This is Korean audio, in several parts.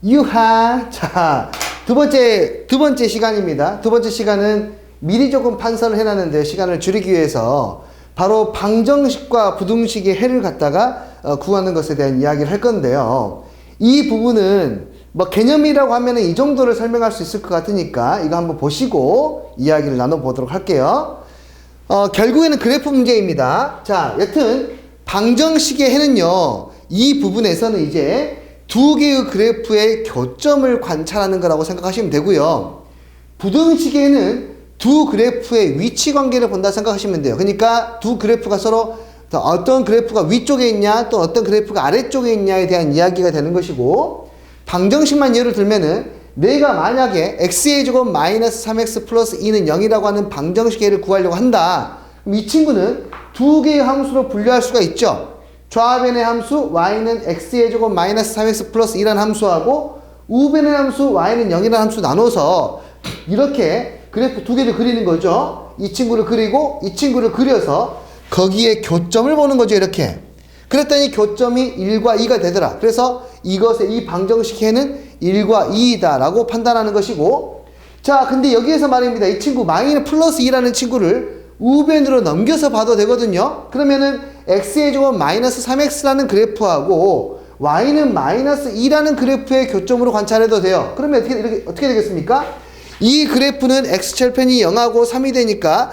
유하. 자, 두 번째 시간입니다. 두 번째 시간은 미리 조금 판서를 해놨는데 시간을 줄이기 위해서 바로 방정식과 부등식의 해를 갖다가 구하는 것에 대한 이야기를 할 건데요. 이 부분은 뭐 개념이라고 하면은 이 정도를 설명할 수 있을 것 같으니까 이거 한번 보시고 이야기를 나눠보도록 할게요. 결국에는 그래프 문제입니다. 자, 여튼 방정식의 해는요, 이 부분에서는 이제 두 개의 그래프의 교점을 관찰하는 거라고 생각하시면 되고요. 부등식에는 두 그래프의 위치 관계를 본다 생각하시면 돼요. 그러니까 두 그래프가 서로 어떤 그래프가 위쪽에 있냐 또 어떤 그래프가 아래쪽에 있냐에 대한 이야기가 되는 것이고, 방정식만 예를 들면은 내가 만약에 x의 제곱 마이너스 3x 플러스 2는 0이라고 하는 방정식의 구하려고 한다. 그럼 이 친구는 두 개의 함수로 분류할 수가 있죠. 좌변의 함수 y는 x의 제곱 마이너스 3x 플러스 2라는 함수하고 우변의 함수 y는 0이라는 함수 나눠서 이렇게 그래프 두 개를 그리는 거죠. 이 친구를 그리고 이 친구를 그려서 거기에 교점을 보는 거죠. 이렇게. 그랬더니 교점이 1과 2가 되더라. 그래서 이것의 이 방정식에는 1과 2이다 라고 판단하는 것이고, 자, 근데 여기에서 말입니다. 이 친구 마이너스 플러스 2라는 친구를 우변으로 넘겨서 봐도 되거든요. 그러면은 x의 제곱 마이너스 3x라는 그래프하고 y는 마이너스 2라는 그래프의 교점으로 관찰해도 돼요. 그러면 어떻게 되겠습니까? 이 그래프는 x절편이 0하고 3이 되니까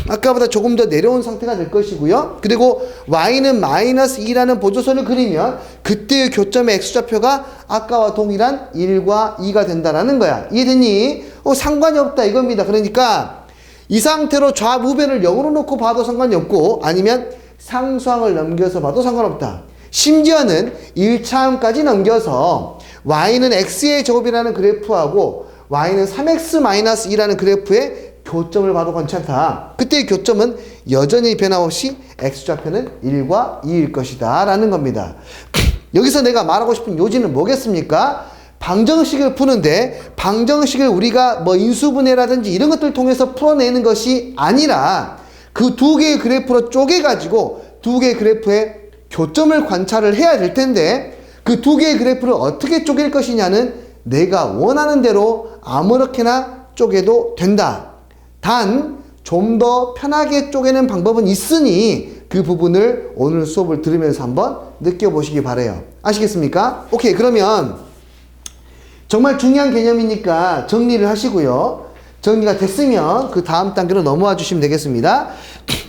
아까보다 조금 더 내려온 상태가 될 것이고요. 그리고 y는 마이너스 2라는 보조선을 그리면 그때의 교점의 x좌표가 아까와 동일한 1과 2가 된다라는 거야. 이해됐니? 상관이 없다 이겁니다. 그러니까 이 상태로 좌우변을 0으로 놓고 봐도 상관이 없고 아니면 상수항을 넘겨서 봐도 상관없다. 심지어는 1차함까지 넘겨서 y는 x의 제곱이라는 그래프하고 y는 3x-2라는 그래프의 교점을 봐도 괜찮다. 그때의 교점은 여전히 변함없이 x좌표는 1과 2일 것이다 라는 겁니다. 여기서 내가 말하고 싶은 요지는 뭐겠습니까? 방정식을 푸는데 방정식을 우리가 뭐 인수분해라든지 이런 것들을 통해서 풀어내는 것이 아니라 그 두 개의 그래프로 쪼개가지고 두 개의 그래프의 교점을 관찰을 해야 될 텐데 그 두 개의 그래프를 어떻게 쪼갤 것이냐는 내가 원하는 대로 아무렇게나 쪼개도 된다. 단 좀 더 편하게 쪼개는 방법은 있으니 그 부분을 오늘 수업을 들으면서 한번 느껴보시기 바라요. 아시겠습니까? 오케이, 그러면 정말 중요한 개념이니까 정리를 하시고요. 정리가 됐으면 그 다음 단계로 넘어와 주시면 되겠습니다.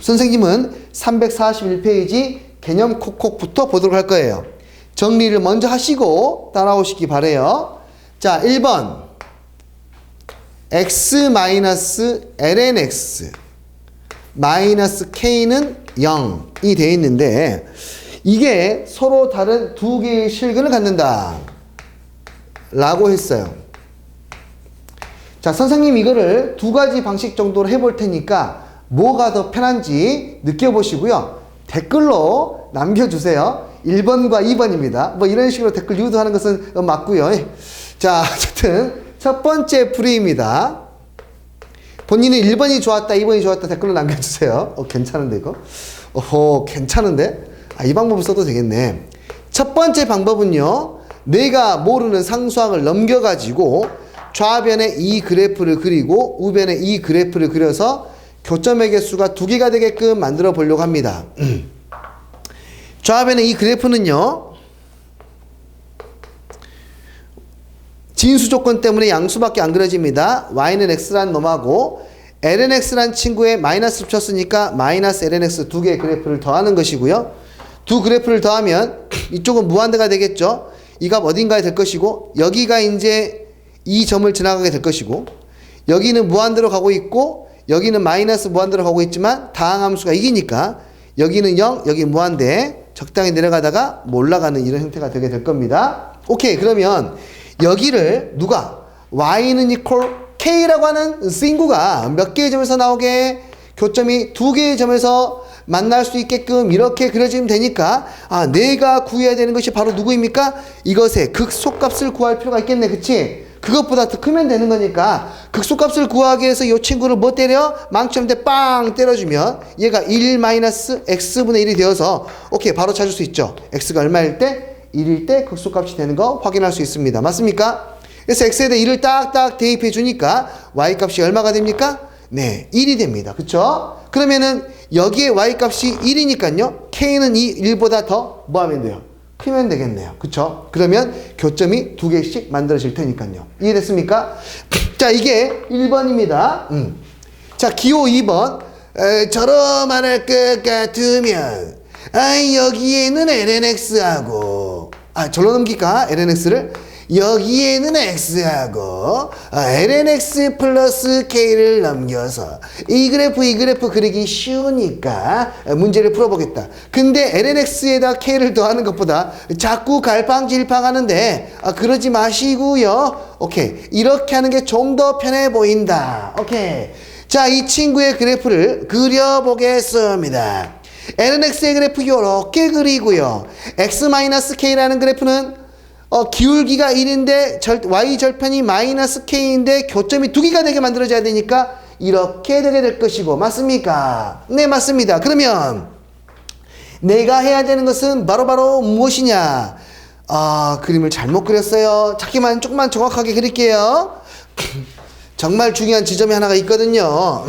선생님은 341페이지 개념 콕콕부터 보도록 할 거예요. 정리를 먼저 하시고 따라오시기 바라요. 자, 1번 x-ln x 마이너스 k는 0이 되어 있는데 이게 서로 다른 두 개의 실근을 갖는다 라고 했어요. 자, 선생님 이거를 두 가지 방식 정도로 해볼 테니까 뭐가 더 편한지 느껴보시고요. 댓글로 남겨주세요. 1번과 2번입니다. 뭐 이런 식으로 댓글 유도하는 것은 맞고요. 자, 어쨌든 첫 번째 풀이입니다. 본인은 1번이 좋았다, 2번이 좋았다 댓글로 남겨주세요. 괜찮은데 이거? 괜찮은데? 이 방법을 써도 되겠네. 첫 번째 방법은요. 내가 모르는 상수항을 넘겨가지고 좌변에 이 그래프를 그리고 우변에 이 그래프를 그려서 교점의 개수가 두 개가 되게끔 만들어 보려고 합니다. 좌변에 이 그래프는요. 진수 조건 때문에 양수밖에 안 그려집니다. y는 x라는 놈하고 ln x라는 친구에 마이너스를 붙였으니까 마이너스 ln x 두 개의 그래프를 더하는 것이고요. 두 그래프를 더하면 이쪽은 무한대가 되겠죠. 이 값 어딘가에 될 것이고 여기가 이제 이 점을 지나가게 될 것이고 여기는 무한대로 가고 있고 여기는 마이너스 무한대로 가고 있지만 다항함수가 이기니까 여기는 0, 여기 무한대 적당히 내려가다가 뭐 올라가는 이런 형태가 되게 될 겁니다. 오케이, 그러면 여기를 누가 y는 equal k라고 하는 싱구가 몇 개의 점에서 나오게 교점이 두 개의 점에서 만날 수 있게끔 이렇게 그려지면 되니까 내가 구해야 되는 것이 바로 누구입니까? 이것의 극소값을 구할 필요가 있겠네. 그치? 그것보다 더 크면 되는 거니까 극소값을 구하기 위해서 이 친구를 뭐 때려? 망치한테 빵 때려주면 얘가 1-x분의 1이 되어서 오케이 바로 찾을 수 있죠. x가 얼마일 때? 1일 때 극소값이 되는 거 확인할 수 있습니다. 맞습니까? 그래서 x에 대해 1을 딱딱 대입해 주니까 y값이 얼마가 됩니까? 네, 1이 됩니다. 그쵸? 그러면은 여기에 y값이 1이니까요. k는 이 1보다 더 뭐 하면 돼요? 크면 되겠네요. 그쵸? 그러면 교점이 2개씩 만들어질 테니까요. 이해됐습니까? 자, 이게 1번입니다. 자, 기호 2번. 저러 말할 것 같으면 여기에는 lnx하고 절로 넘길까? lnx를 여기에는 x하고 lnx 플러스 k를 넘겨서 이 그래프 그리기 쉬우니까 문제를 풀어보겠다. 근데 lnx에다 k를 더하는 것보다 자꾸 갈팡질팡하는데 그러지 마시고요. 오케이, 이렇게 하는 게 좀 더 편해 보인다. 오케이, 자, 이 친구의 그래프를 그려보겠습니다. lnx의 그래프 이렇게 그리고요. x-k라는 그래프는 기울기가 1인데 y절편이 마이너스 k인데 교점이 2개가 되게 만들어져야 되니까 이렇게 되게 될 것이고, 맞습니까? 네, 맞습니다. 그러면 내가 해야 되는 것은 바로 무엇이냐? 그림을 잘못 그렸어요. 조금만 정확하게 그릴게요. 정말 중요한 지점이 하나가 있거든요.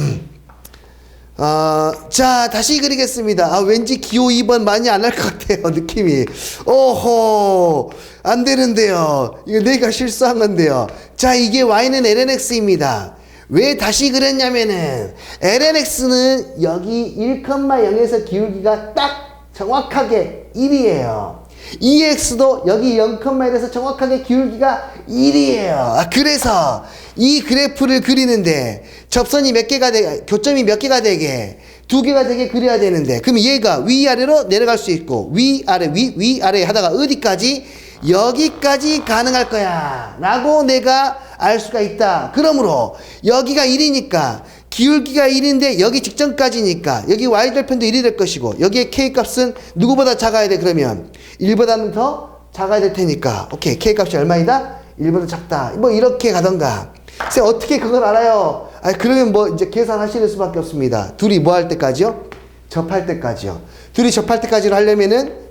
자, 다시 그리겠습니다. 왠지 기호 2번 많이 안 할 것 같아요, 느낌이. 오호, 안 되는데요. 이거 내가 실수한 건데요. 자, 이게 y는 lnx입니다. 왜 다시 그랬냐면은, lnx는 여기 1,0에서 기울기가 딱 정확하게 1이에요. EX도 여기 0,1에서 정확하게 기울기가 1이에요. 그래서 이 그래프를 그리는데 접선이 몇 개가 되게, 교점이 몇 개가 되게, 2개가 되게 그려야 되는데, 그럼 얘가 위아래로 내려갈 수 있고 위아래 위아래 하다가 어디까지? 여기까지 가능할 거야 라고 내가 알 수가 있다. 그러므로 여기가 1이니까 기울기가 1인데 여기 직전까지니까 여기 y절편도 1이 될 것이고 여기에 k값은 누구보다 작아야 돼. 그러면 1보다는 더 작아야 될 테니까 오케이, k값이 얼마이다? 1보다 작다. 뭐 이렇게 가던가. 선생님 어떻게 그걸 알아요? 그러면 뭐 이제 계산하실 수밖에 없습니다. 둘이 뭐 할 때까지요? 접할 때까지요. 둘이 접할 때까지를 하려면은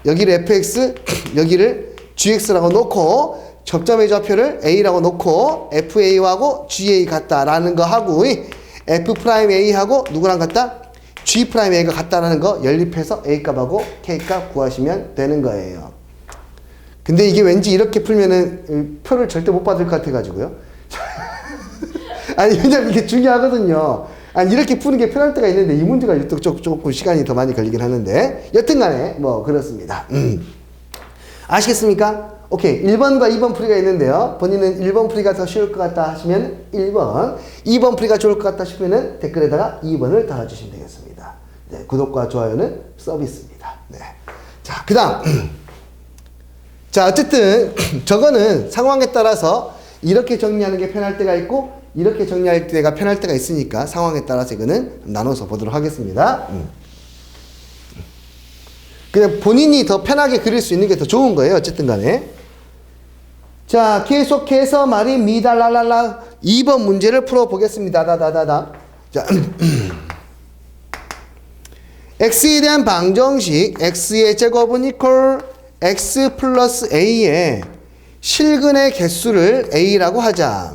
여기를 fx, 여기를 gx라고 놓고 접점의 좌표를 a라고 놓고 fa하고 ga 같다라는 거 하고 f'a하고 누구랑 같다? g'a가 같다라는 거 연립해서 a값하고 k값 구하시면 되는 거예요. 근데 이게 왠지 이렇게 풀면은 표를 절대 못 받을 것 같아가지고요. 아니, 왜냐면 이게 중요하거든요. 아니, 이렇게 푸는 게 편할 때가 있는데 이 문제가 조금 시간이 더 많이 걸리긴 하는데 여튼 간에 뭐 그렇습니다. 아시겠습니까? 오케이, 1번과 2번 풀이가 있는데요. 본인은 1번 풀이가 더 쉬울 것 같다 하시면 1번, 2번 풀이가 좋을 것 같다 싶으면 댓글에다가 2번을 달아주시면 되겠습니다. 네, 구독과 좋아요는 서비스입니다. 네. 자, 그 다음. 자, 어쨌든 저거는 상황에 따라서 이렇게 정리하는 게 편할 때가 있고 이렇게 정리할 때가 편할 때가 있으니까 상황에 따라서 이거는 나눠서 보도록 하겠습니다. 그냥 본인이 더 편하게 그릴 수 있는 게 더 좋은 거예요. 어쨌든 간에. 자, 계속해서 말입니다. 랄랄라. 2번 문제를 풀어보겠습니다. 다다다다. 자, x에 대한 방정식 x의 제곱은 이퀄 x 플러스 a의 실근의 개수를 a라고 하자.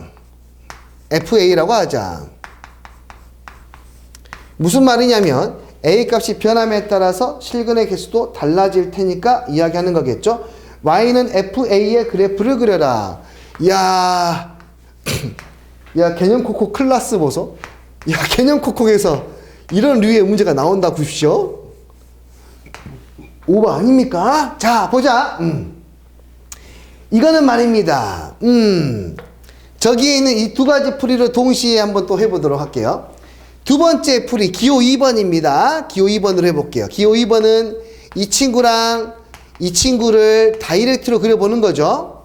fa라고 하자. 무슨 말이냐면 a 값이 변함에 따라서 실근의 개수도 달라질 테니까 이야기하는 거겠죠. y는 fa의 그래프를 그려라. 야 개념 코코 클라스 보소. 야, 개념 코코에서 이런 류의 문제가 나온다 보십시오. 오버 아닙니까? 자, 보자. 이거는 말입니다. 저기에 있는 이 두 가지 풀이를 동시에 한번 또 해보도록 할게요. 두 번째 풀이 기호 2번입니다. 기호 2번으로 해볼게요. 기호 2번은 이 친구랑 이 친구를 다이렉트로 그려보는 거죠.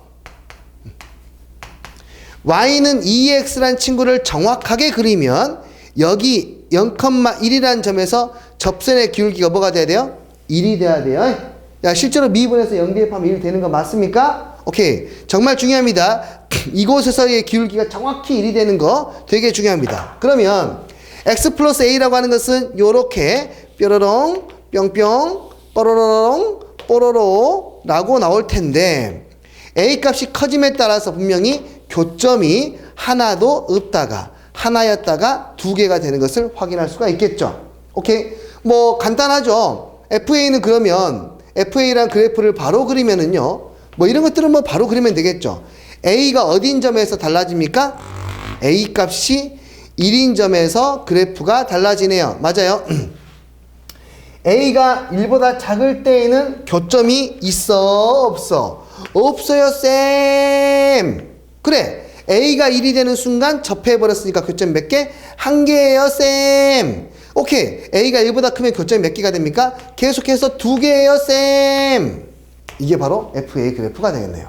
y는 2x란 친구를 정확하게 그리면 여기 0,1이라는 점에서 접선의 기울기가 뭐가 돼야 돼요? 1이 돼야 돼요. 야, 실제로 미분에서 0 대입하면 1이 되는 거 맞습니까? 오케이. 정말 중요합니다. 이곳에서의 기울기가 정확히 1이 되는 거 되게 중요합니다. 그러면 x 플러스 a라고 하는 것은 요렇게 뾰로롱 뿅뿅 뽀로로롱 뽀로로 라고 나올 텐데 A 값이 커짐에 따라서 분명히 교점이 하나도 없다가 하나였다가 두 개가 되는 것을 확인할 수가 있겠죠. 오케이? 뭐 간단하죠. FA는 그러면 FA란 그래프를 바로 그리면은요. 뭐 이런 것들은 뭐 바로 그리면 되겠죠. A가 어딘 점에서 달라집니까? A 값이 1인 점에서 그래프가 달라지네요. 맞아요. A가 1보다 작을 때에는 교점이 있어 없어? 없어요 쌤. 그래. A가 1이 되는 순간 접해버렸으니까 교점이 몇 개? 한 개예요 쌤. 오케이. A가 1보다 크면 교점이 몇 개가 됩니까? 계속해서 두 개예요 쌤. 이게 바로 FA 그래프가 되겠네요.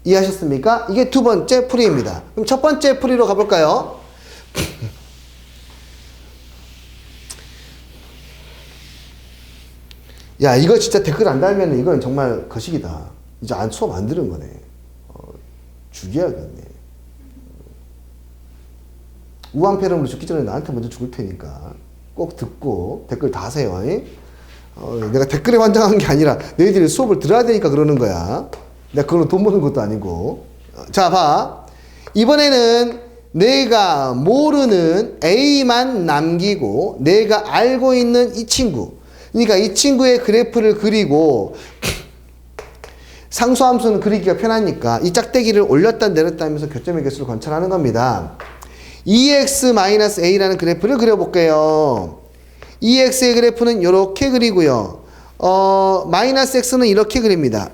이해하셨습니까? 이게 두 번째 풀이입니다. 그럼 첫 번째 풀이로 가볼까요? 야, 이거 진짜 댓글 안 달면 이건 정말 거식이다. 이제 수업 안 들은 거네. 죽여야겠네. 우왕폐렴으로 죽기 전에 나한테 먼저 죽을 테니까 꼭 듣고 댓글 다 하세요. 내가 댓글에 환장한 게 아니라 너희들이 수업을 들어야 되니까 그러는 거야. 내가 그걸로 돈 버는 것도 아니고. 자, 봐. 이번에는 내가 모르는 A만 남기고 내가 알고 있는 이 친구. 그러니까 이 친구의 그래프를 그리고 상수함수는 그리기가 편하니까 이 짝대기를 올렸다 내렸다 하면서 교점의 개수를 관찰하는 겁니다. EX-A라는 그래프를 그려볼게요. EX의 그래프는 이렇게 그리고요. 마이너스 X는 이렇게 그립니다.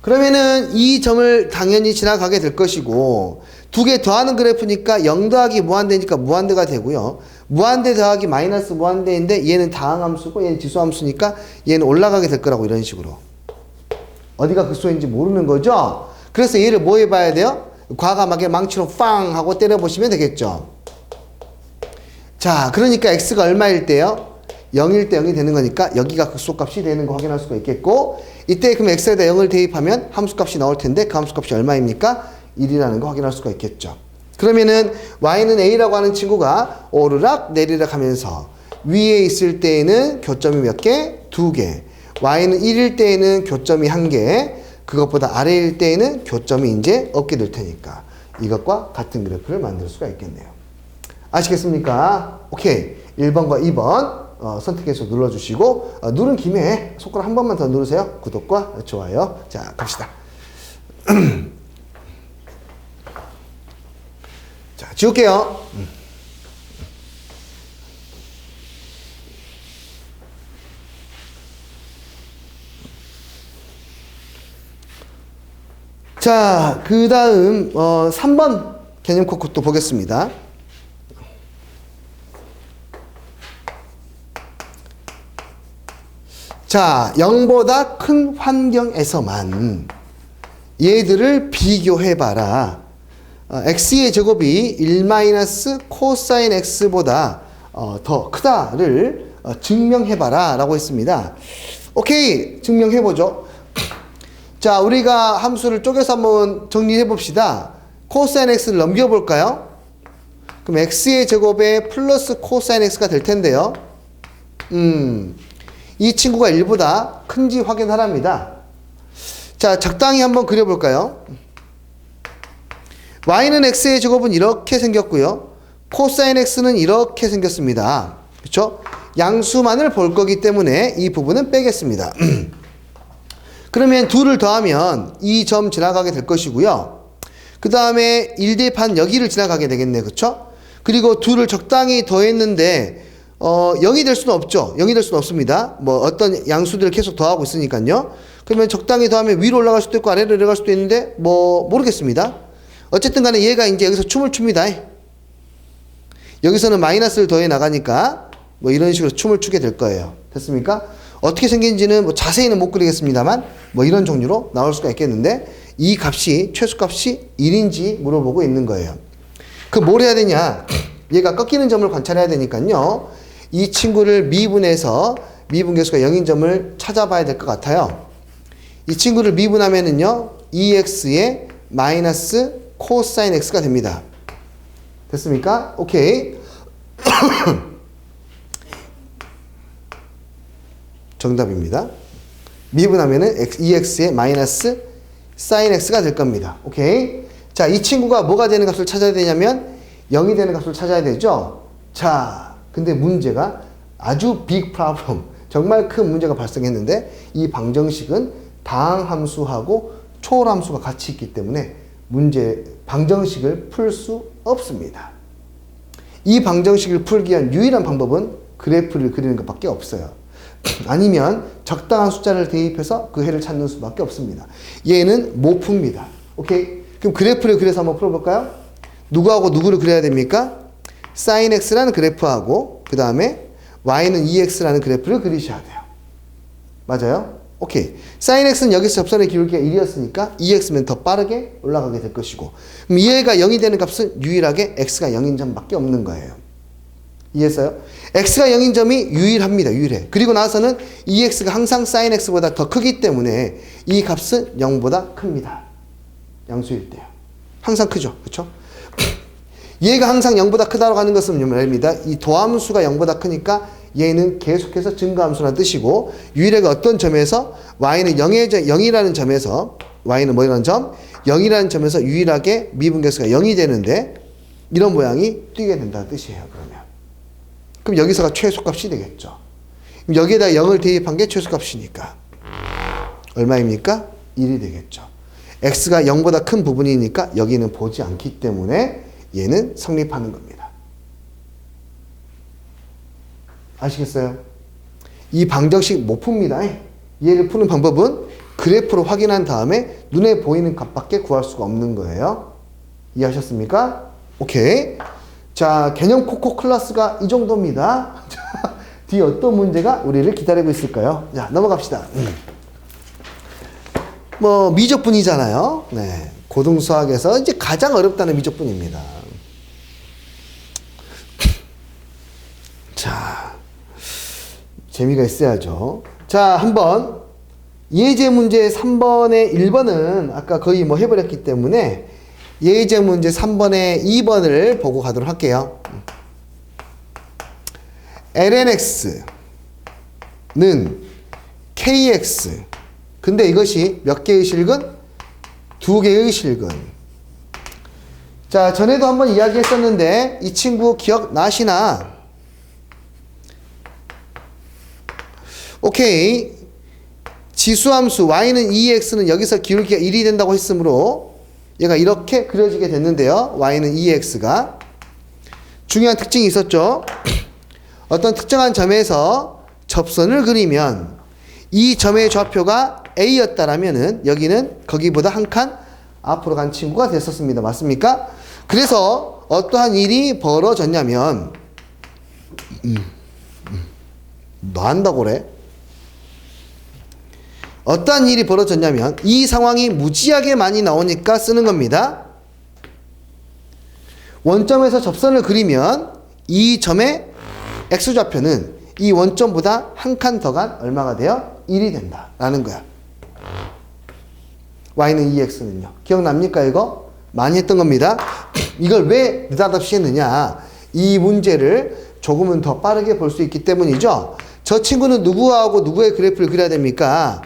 그러면은 이 점을 당연히 지나가게 될 것이고 두 개 더하는 그래프니까 0 더하기 무한대니까 무한대가 되고요. 무한대 더하기 마이너스 무한대인데 얘는 다항함수고 얘는 지수함수니까 얘는 올라가게 될 거라고 이런 식으로. 어디가 극소인지 모르는 거죠? 그래서 얘를 뭐 해봐야 돼요? 과감하게 망치로 빵 하고 때려보시면 되겠죠. 자, 그러니까 x가 얼마일 때요? 0일 때 0이 되는 거니까 여기가 극소값이 되는 거 확인할 수가 있겠고 이때 그럼 x에다 0을 대입하면 함수값이 나올 텐데 그 함수값이 얼마입니까? 1이라는 거 확인할 수가 있겠죠. 그러면은 y는 a라고 하는 친구가 오르락 내리락 하면서 위에 있을 때에는 교점이 몇 개? 2개. y는 1일 때에는 교점이 1개. 그것보다 아래일 때에는 교점이 이제 없게 될 테니까 이것과 같은 그래프를 만들 수가 있겠네요. 아시겠습니까? 오케이. 1번과 2번 선택해서 눌러주시고 누른 김에 손가락 한 번만 더 누르세요. 구독과 좋아요. 자, 갑시다. 자, 지울게요. 자, 그 다음 3번 개념 코드 또 보겠습니다. 자, 0보다 큰 환경에서만 얘들을 비교해봐라. x의 제곱이 1 코사인 x보다 더 크다를 증명해봐라 라고 했습니다. 오케이, 증명해보죠. 자, 우리가 함수를 쪼개서 한번 정리해 봅시다. 코사인 x를 넘겨볼까요? 그럼 x의 제곱에 플러스 코사인 x가 될 텐데요. 이 친구가 1보다 큰지 확인하랍니다. 자, 적당히 한번 그려볼까요? y는 x의 제곱은 이렇게 생겼고요. 코사인 x는 이렇게 생겼습니다. 그렇죠? 양수만을 볼 거기 때문에 이 부분은 빼겠습니다. 그러면 2를 더하면 이 점 지나가게 될 것이고요. 그 다음에 1 대입한 여기를 지나가게 되겠네요. 그렇죠? 그리고 2를 적당히 더했는데 0이 될 수는 없죠. 0이 될 수는 없습니다. 뭐 어떤 양수들을 계속 더하고 있으니까요. 그러면 적당히 더하면 위로 올라갈 수도 있고 아래로 내려갈 수도 있는데 뭐 모르겠습니다. 어쨌든 간에 얘가 이제 여기서 춤을 춥니다. 여기서는 마이너스를 더해 나가니까 뭐 이런 식으로 춤을 추게 될 거예요. 됐습니까? 어떻게 생긴지는 뭐 자세히는 못 그리겠습니다만 뭐 이런 종류로 나올 수가 있겠는데 이 값이 최소값이 1인지 물어보고 있는 거예요. 그 뭘 해야 되냐? 얘가 꺾이는 점을 관찰해야 되니까요. 이 친구를 미분해서 미분계수가 0인 점을 찾아봐야 될 것 같아요. 이 친구를 미분하면은요 2x의 마이너스 코사인 x가 됩니다. 됐습니까? 오케이. 정답입니다. 미분하면은 EX의 마이너스 sin X가 될 겁니다. 오케이. 자, 이 친구가 뭐가 되는 값을 찾아야 되냐면 0이 되는 값을 찾아야 되죠. 자, 근데 문제가 아주 빅 프로블럼, 정말 큰 문제가 발생했는데 이 방정식은 다항함수하고 초월함수가 같이 있기 때문에 방정식을 풀 수 없습니다. 이 방정식을 풀기 위한 유일한 방법은 그래프를 그리는 것밖에 없어요. 아니면 적당한 숫자를 대입해서 그 해를 찾는 수밖에 없습니다. 얘는 못 풉니다. 오케이? 그럼 그래프를 그려서 한번 풀어볼까요? 누구하고 누구를 그려야 됩니까? sin x라는 그래프하고 그 다음에 y는 2x라는 그래프를 그리셔야 돼요. 맞아요? 오케이. sin x는 여기서 접선의 기울기가 1이었으니까 2x면 더 빠르게 올라가게 될 것이고, 그럼 얘가 0이 되는 값은 유일하게 x가 0인 점밖에 없는 거예요. 이해했어요? x가 0인 점이 유일합니다. 유일해. 그리고 나서는 2x가 항상 sin x보다 더 크기 때문에 이 값은 0보다 큽니다. 양수일 때요. 항상 크죠. 그렇죠? 얘가 항상 0보다 크다고 하는 것은 말입니다. 이 도함수가 0보다 크니까 얘는 계속해서 증가함수라는 뜻이고, 유일하게 어떤 점에서 y는 0이라는 점에서, y는 뭐라는 점? 0이라는 점에서 유일하게 미분계수가 0이 되는데 이런 모양이 뛰게 된다는 뜻이에요. 그럼 여기서가 최소값이 되겠죠. 그럼 여기에다 0을 대입한 게 최소값이니까 얼마입니까? 1이 되겠죠. x가 0보다 큰 부분이니까 여기는 보지 않기 때문에 얘는 성립하는 겁니다. 아시겠어요? 이 방정식 못 풉니다. 얘를 푸는 방법은 그래프로 확인한 다음에 눈에 보이는 값밖에 구할 수가 없는 거예요. 이해하셨습니까? 오케이. 자, 개념 코코 클래스가 이 정도입니다. 뒤에 어떤 문제가 우리를 기다리고 있을까요? 자, 넘어갑시다. 뭐 미적분이잖아요. 네, 고등수학에서 이제 가장 어렵다는 미적분입니다. 자, 재미가 있어야죠. 자, 한번 예제 문제 3번에 1번은 아까 거의 뭐 해버렸기 때문에 예제 문제 3번에 2번을 보고 가도록 할게요. lnx는 kx. 근데 이것이 몇 개의 실근? 2개의 실근. 자, 전에도 한번 이야기했었는데 이 친구 기억나시나? 오케이. 지수함수 y는 2x는 여기서 기울기가 1이 된다고 했으므로 얘가 이렇게 그려지게 됐는데요. y는 2x가 중요한 특징이 있었죠. 어떤 특정한 점에서 접선을 그리면 이 점의 좌표가 a였다라면은 여기는 거기보다 한 칸 앞으로 간 친구가 됐었습니다. 맞습니까? 그래서 어떠한 일이 벌어졌냐면 너 한다고 그래? 어떠한 일이 벌어졌냐면 이 상황이 무지하게 많이 나오니까 쓰는 겁니다. 원점에서 접선을 그리면 이 점의 x좌표는 이 원점보다 한 칸 더 간 얼마가 돼요? 1이 된다 라는 거야. y는 2x는요. 기억납니까 이거? 많이 했던 겁니다. 이걸 왜 느닷없이 했느냐. 이 문제를 조금은 더 빠르게 볼 수 있기 때문이죠. 저 친구는 누구하고 누구의 그래프를 그려야 됩니까?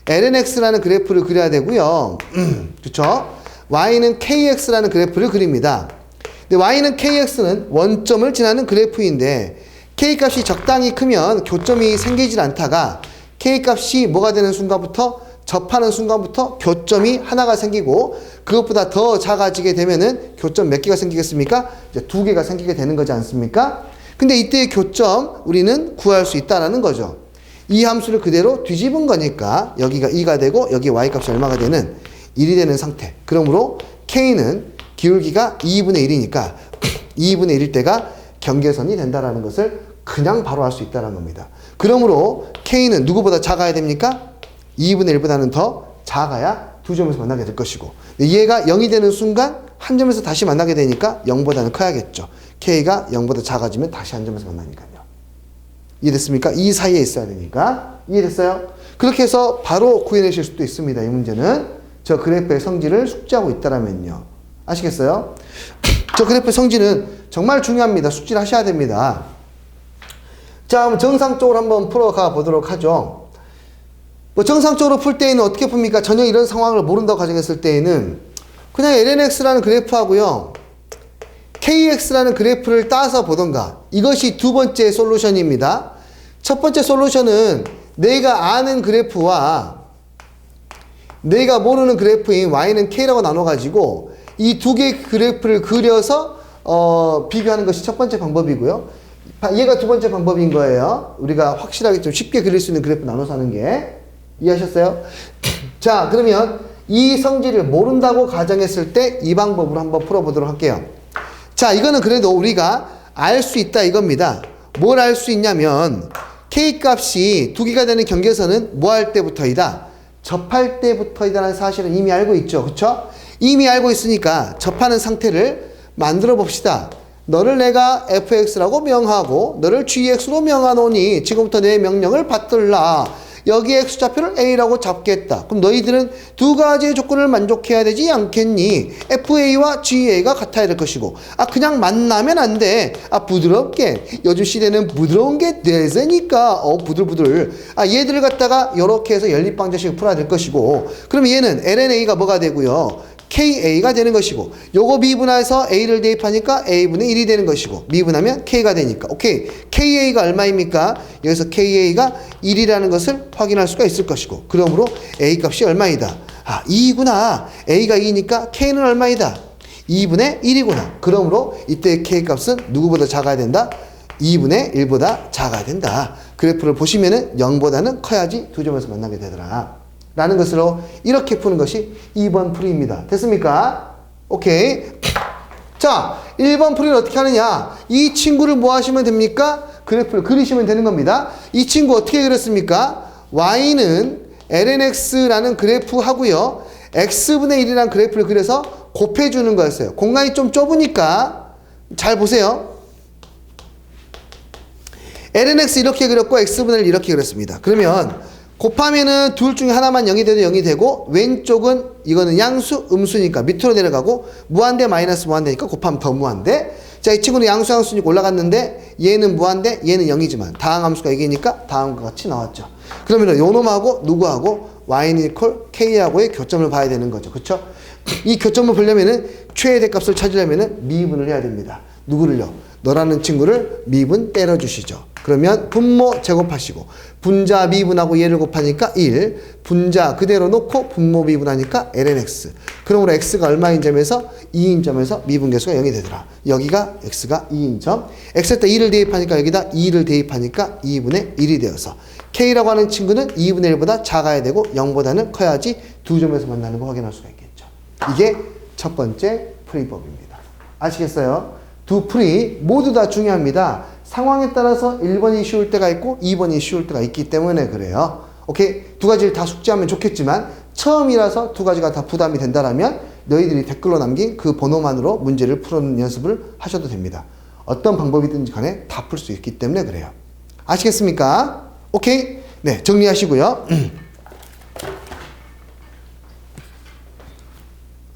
lnx라는 그래프를 그려야 되고요. 그쵸? y는 kx라는 그래프를 그립니다. 근데 y는 kx는 원점을 지나는 그래프인데 k값이 적당히 크면 교점이 생기질 않다가 k값이 뭐가 되는 순간부터 접하는 순간부터 교점이 하나가 생기고 그것보다 더 작아지게 되면은 교점 몇 개가 생기겠습니까? 이제 2개가 생기게 되는 거지 않습니까? 근데 이때의 교점 우리는 구할 수 있다라는 거죠. 이 함수를 그대로 뒤집은 거니까 여기가 2가 되고 여기 y값이 얼마가 되는 1이 되는 상태. 그러므로 k는 기울기가 2분의 1이니까 2분의 1일 때가 경계선이 된다라는 것을 그냥 바로 알 수 있다는 겁니다. 그러므로 k는 누구보다 작아야 됩니까? 2분의 1보다는 더 작아야 두 점에서 만나게 될 것이고 얘가 0이 되는 순간 한 점에서 다시 만나게 되니까 0보다는 커야겠죠. k가 0보다 작아지면 다시 한 점에서 만나니까요. 이해됐습니까? 이 사이에 있어야 되니까. 이해됐어요? 그렇게 해서 바로 구해내실 수도 있습니다. 이 문제는 저 그래프의 성질을 숙지하고 있다라면요. 아시겠어요? 저 그래프의 성질은 정말 중요합니다. 숙지를 하셔야 됩니다. 자, 그럼 정상적으로 한번 풀어가 보도록 하죠. 뭐 정상적으로 풀 때에는 어떻게 풉니까? 전혀 이런 상황을 모른다고 가정했을 때에는 그냥 lnx라는 그래프하고요. kx라는 그래프를 따서 보던가. 이것이 두 번째 솔루션입니다. 첫 번째 솔루션은 내가 아는 그래프와 내가 모르는 그래프인 y는 k라고 나눠가지고 이 두 개의 그래프를 그려서 비교하는 것이 첫 번째 방법이고요. 얘가 두 번째 방법인 거예요. 우리가 확실하게 좀 쉽게 그릴 수 있는 그래프 나눠서 하는 게. 이해하셨어요? 자, 그러면 이 성질을 모른다고 가정했을 때 이 방법으로 한번 풀어보도록 할게요. 자, 이거는 그래도 우리가 알 수 있다 이겁니다. 뭘 알 수 있냐면 K값이 두 개가 되는 경계선은 뭐 할 때부터이다? 접할 때부터이다라는 사실은 이미 알고 있죠. 그쵸? 이미 알고 있으니까 접하는 상태를 만들어 봅시다. 너를 내가 fx라고 명하고 너를 gx로 명하노니 지금부터 내 명령을 받들라. 여기 x좌표를 a라고 잡겠다. 그럼 너희들은 두 가지의 조건을 만족해야 되지 않겠니? fa와 ga가 같아야 될 것이고 그냥 만나면 안 돼. 부드럽게. 요즘 시대는 부드러운 게 대세니까 부들부들. 얘들을 갖다가 이렇게 해서 연립방정식을 풀어야 될 것이고 그럼 얘는 lna가 뭐가 되고요? KA가 되는 것이고 요거 미분해서 A를 대입하니까 A분의 1이 되는 것이고 미분하면 K가 되니까 오케이. KA가 얼마입니까? 여기서 KA가 1이라는 것을 확인할 수가 있을 것이고 그러므로 A 값이 얼마이다? 2구나. A가 2니까 K는 얼마이다? 2분의 1이구나. 그러므로 이때 K 값은 누구보다 작아야 된다? 2분의 1보다 작아야 된다. 그래프를 보시면은 0보다는 커야지 두 점에서 만나게 되더라. 라는 것으로 이렇게 푸는 것이 2번 풀이입니다. 됐습니까? 오케이. 자, 1번 풀이는 어떻게 하느냐? 이 친구를 뭐 하시면 됩니까? 그래프를 그리시면 되는 겁니다. 이 친구 어떻게 그렸습니까? y는 lnx라는 그래프 하고요. x분의 1이라는 그래프를 그려서 곱해주는 거였어요. 공간이 좀 좁으니까 잘 보세요. lnx 이렇게 그렸고 x분의 1 이렇게 그렸습니다. 그러면 곱하면은 둘 중에 하나만 0이 돼도 0이 되고 왼쪽은 이거는 양수 음수니까 밑으로 내려가고 무한대 마이너스 무한대니까 곱하면 더 무한대. 자, 이 친구는 양수 양수니까 올라갔는데 얘는 무한대 얘는 0이지만 다항함수가 이기니까 다음과 같이 나왔죠. 그러면 요 놈하고 누구하고 y는 이퀄 k하고의 교점을 봐야 되는 거죠. 그쵸? 이 교점을 보려면은 최대 값을 찾으려면은 미분을 해야 됩니다. 누구를요? 너라는 친구를 미분 때려주시죠. 그러면 분모 제곱하시고 분자 미분하고 얘를 곱하니까 1 분자 그대로 놓고 분모 미분하니까 lnx 그러므로 x가 얼마인 점에서 2인 점에서 미분계수가 0이 되더라. 여기가 x가 2인 점 x에다 2를 대입하니까 여기다 2를 대입하니까 2분의 1이 되어서 k라고 하는 친구는 2분의 1보다 작아야 되고 0보다는 커야지 두 점에서 만나는 거 확인할 수가 있겠죠. 이게 첫 번째 풀이법입니다. 아시겠어요? 두 풀이 모두 다 중요합니다. 상황에 따라서 1번이 쉬울 때가 있고 2번이 쉬울 때가 있기 때문에 그래요. 오케이? 두 가지를 다 숙지하면 좋겠지만 처음이라서 두 가지가 다 부담이 된다라면 너희들이 댓글로 남긴 그 번호만으로 문제를 푸는 연습을 하셔도 됩니다. 어떤 방법이든지 간에 다 풀 수 있기 때문에 그래요. 아시겠습니까? 오케이? 네, 정리하시고요.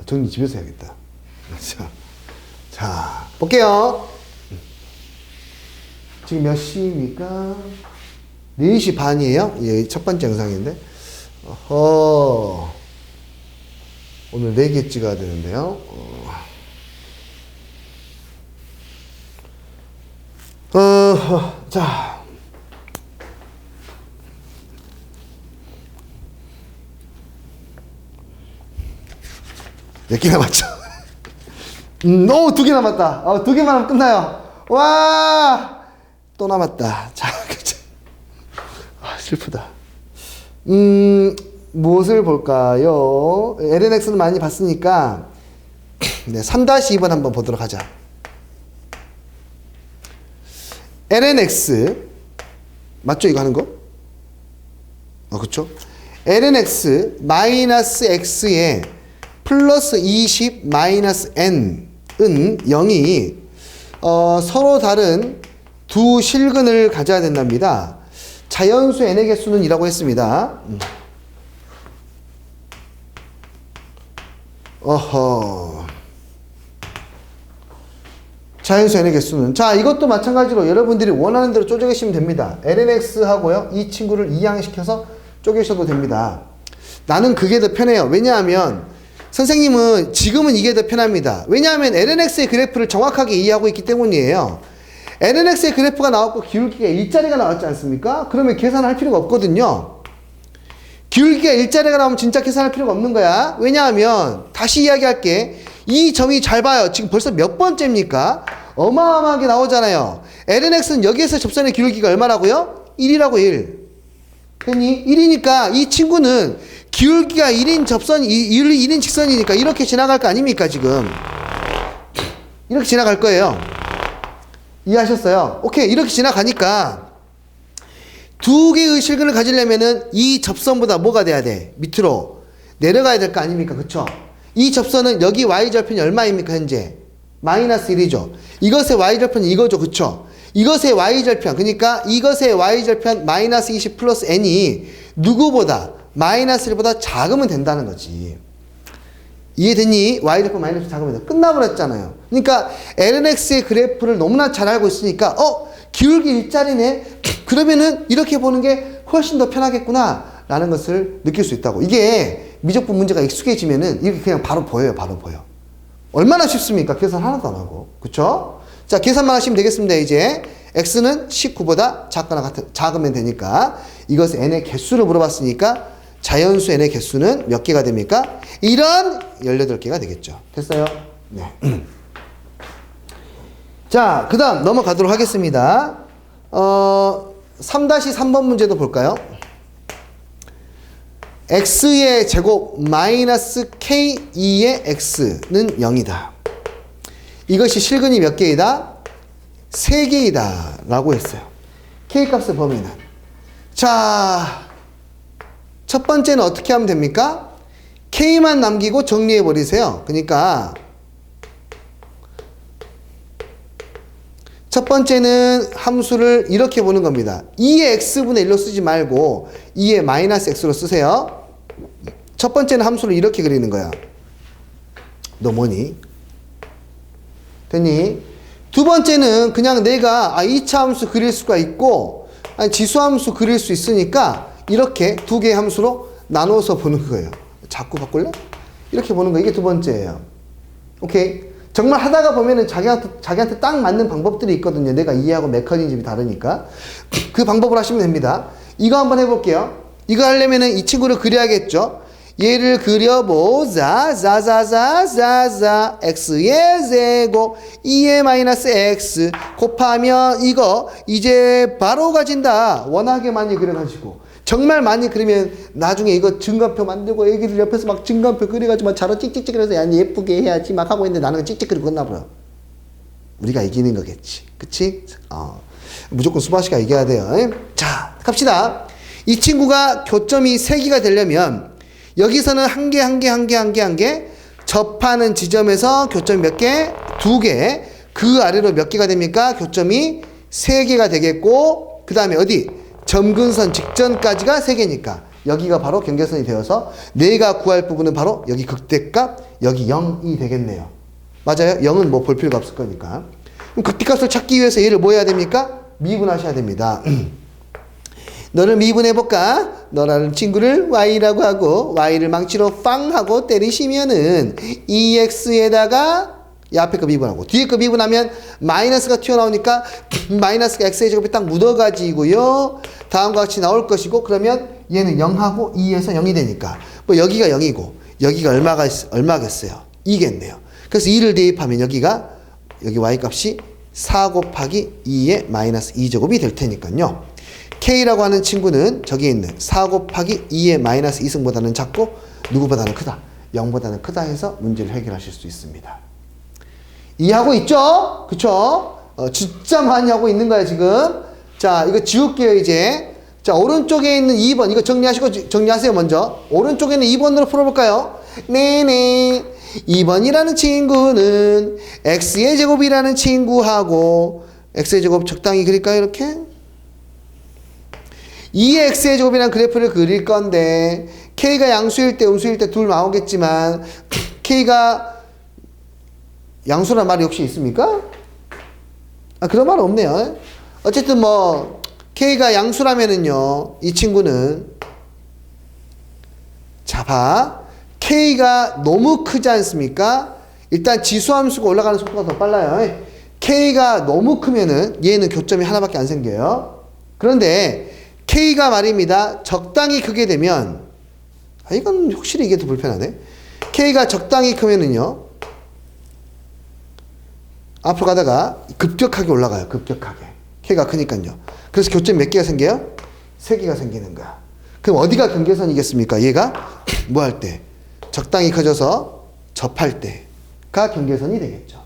정리 집에서 해야겠다. 자, 볼게요. 지금 몇 시입니까? 4시 반이에요? 예, 첫 번째 영상인데. 오늘 4개 찍어야 되는데요. 자. 몇 개 남았죠? 2개 남았다. 2개만 하면 끝나요. 와! 또 남았다. 자, 슬프다. 무엇을 볼까요? lnx는 많이 봤으니까, 네, 3-2번 한번 보도록 하자. lnx, 맞죠? 이거 하는 거? 그쵸? lnx 마이너스 x에 플러스 20 마이너스 n은 0이 서로 다른 두 실근을 가져야 된답니다. 자연수 n의 개수는 이라고 했습니다. 자연수 n의 개수는 자 이것도 마찬가지로 여러분들이 원하는 대로 쪼개시면 됩니다. lnx 하고요 이 친구를 이항시켜서 쪼개셔도 됩니다. 나는 그게 더 편해요. 왜냐하면 선생님은 지금은 이게 더 편합니다. 왜냐하면 lnx의 그래프를 정확하게 이해하고 있기 때문이에요. lnx의 그래프가 나왔고 기울기가 일자리가 나왔지 않습니까? 그러면 계산할 필요가 없거든요. 기울기가 일자리가 나오면 진짜 계산할 필요가 없는 거야. 왜냐하면 다시 이야기할게. 이 점이 잘 봐요. 지금 벌써 몇 번째입니까? 어마어마하게 나오잖아요. lnx는 여기에서 접선의 기울기가 얼마라고요? 1이라고 1. 됐니? 1이니까 이 친구는 기울기가 1인 접선이 1인 직선이니까 이렇게 지나갈 거 아닙니까 지금? 이렇게 지나갈 거예요. 이해하셨어요? 오케이. 이렇게 지나가니까 두 개의 실근을 가지려면은 이 접선보다 뭐가 돼야 돼? 밑으로 내려가야 될 거 아닙니까? 그쵸? 이 접선은 여기 y절편이 얼마입니까? 현재 마이너스 1이죠. 이것의 y절편이 이거죠. 그쵸? 이것의 y절편, 그러니까 이것의 y절편 마이너스 20 플러스 n이 누구보다 마이너스 1보다 작으면 된다는 거지. 이해됐니? y절편 마이너스 작으면 돼. 끝나버렸잖아요. 그러니까 lnx의 그래프를 너무나 잘 알고 있으니까 기울기 일자리네? 그러면은 이렇게 보는 게 훨씬 더 편하겠구나 라는 것을 느낄 수 있다고. 이게 미적분 문제가 익숙해지면은 이렇게 그냥 바로 보여요. 바로 보여. 얼마나 쉽습니까? 계산 하나도 안 하고. 그쵸? 자, 계산만 하시면 되겠습니다. 이제 x는 19보다 작거나 작으면 되니까 이것의 n의 개수를 물어봤으니까 자연수 n의 개수는 몇 개가 됩니까? 이런 18개가 되겠죠. 됐어요? 네. 자, 그 다음 넘어가도록 하겠습니다. 3-3번 문제도 볼까요? x의 제곱 마이너스 k2의 x는 0이다. 이것이 실근이 몇 개이다? 3개이다 라고 했어요. k값을 보면은 자, 첫 번째는 어떻게 하면 됩니까? k만 남기고 정리해 버리세요. 그러니까 첫 번째는 함수를 이렇게 보는 겁니다. 2의 x분의 1로 쓰지 말고 2의 마이너스 x로 쓰세요. 첫 번째는 함수를 이렇게 그리는 거야. 너 뭐니? 됐니? 두 번째는 그냥 내가 2차 함수 그릴 수가 있고 지수함수 그릴 수 있으니까 이렇게 두 개의 함수로 나눠서 보는 거예요. 자꾸 바꿀래? 이렇게 보는 거. 이게 두 번째예요. 오케이? 정말 하다가 보면은 자기한테 딱 맞는 방법들이 있거든요. 내가 이해하고 메커니즘이 다르니까. 그 방법을 하시면 됩니다. 이거 한번 해볼게요. 이거 하려면은 이 친구를 그려야겠죠. 얘를 그려보자. 자자자자자 x의 제곱 2의 마이너스 x 곱하면 이거 이제 바로 가진다. 워낙에 많이 그려가지고 정말 많이 그리면 나중에 이거 증간표 만들고 애기들 옆에서 막 증간표 그려가지고 막 자로 찍찍찍 그려서 야 예쁘게 해야지 막 하고 있는데 나는 찍찍 그리고 끝나버려. 우리가 이기는 거겠지. 그치? 무조건 수바시가 이겨야 돼요. 자, 갑시다. 이 친구가 교점이 3개가 되려면 여기서는 한 개 접하는 지점에서 교점이 몇 개? 2개. 그 아래로 몇 개가 됩니까? 교점이 3개가 되겠고 그 다음에 어디? 점근선 직전까지가 3개니까 여기가 바로 경계선이 되어서 내가 구할 부분은 바로 여기 극대값 여기 0이 되겠네요. 맞아요? 0은 뭐 볼 필요가 없을 거니까. 그럼 극대값을 찾기 위해서 얘를 뭐 해야 됩니까? 미분하셔야 됩니다. 너를 미분해볼까? 너라는 친구를 y라고 하고 y를 망치로 빵 하고 때리시면은 2x에다가 이 앞에 거 미분하고 뒤에 거 미분하면 마이너스가 튀어나오니까 마이너스가 x의 제곱이 딱 묻어가지고요. 다음과 같이 나올 것이고 그러면 얘는 0하고 2에서 0이 되니까 뭐 여기가 0이고 여기가 얼마겠어요? 2겠네요. 그래서 2를 대입하면 여기가 여기 y값이 4 곱하기 2의 마이너스 2제곱이 될 테니까요. k라고 하는 친구는 저기에 있는 4 곱하기 2의 마이너스 2승보다는 작고 누구보다는 크다. 0보다는 크다 해서 문제를 해결하실 수 있습니다. 이해하고 있죠? 그쵸? 진짜 많이 하고 있는 거야 지금. 자, 이거 지울게요 이제. 자, 오른쪽에 있는 2번 이거 정리하세요 먼저. 오른쪽에 있는 2번으로 풀어볼까요? 네네. 2번이라는 친구는 x의 제곱이라는 친구하고 x의 제곱 적당히 그릴까요 이렇게? 2의 x의 제곱이라는 그래프를 그릴 건데 k가 양수일 때 음수일 때 둘 나오겠지만 k가 양수란 말이 혹시 있습니까? 그런 말 없네요. 어쨌든 뭐 K가 양수라면은요 이 친구는 자, 봐. K가 너무 크지 않습니까? 일단 지수함수가 올라가는 속도가 더 빨라요. K가 너무 크면은 얘는 교점이 하나밖에 안 생겨요. 그런데 K가 말입니다. 적당히 크게 되면, 이건 확실히 이게 더 불편하네. K가 적당히 크면은요, 앞으로 가다가 급격하게 올라가요. 급격하게. K가 크니까요. 그래서 교점이 몇 개가 생겨요? 3개가 생기는 거야. 그럼 어디가 경계선이겠습니까? 얘가 뭐 할 때? 적당히 커져서 접할 때가 경계선이 되겠죠.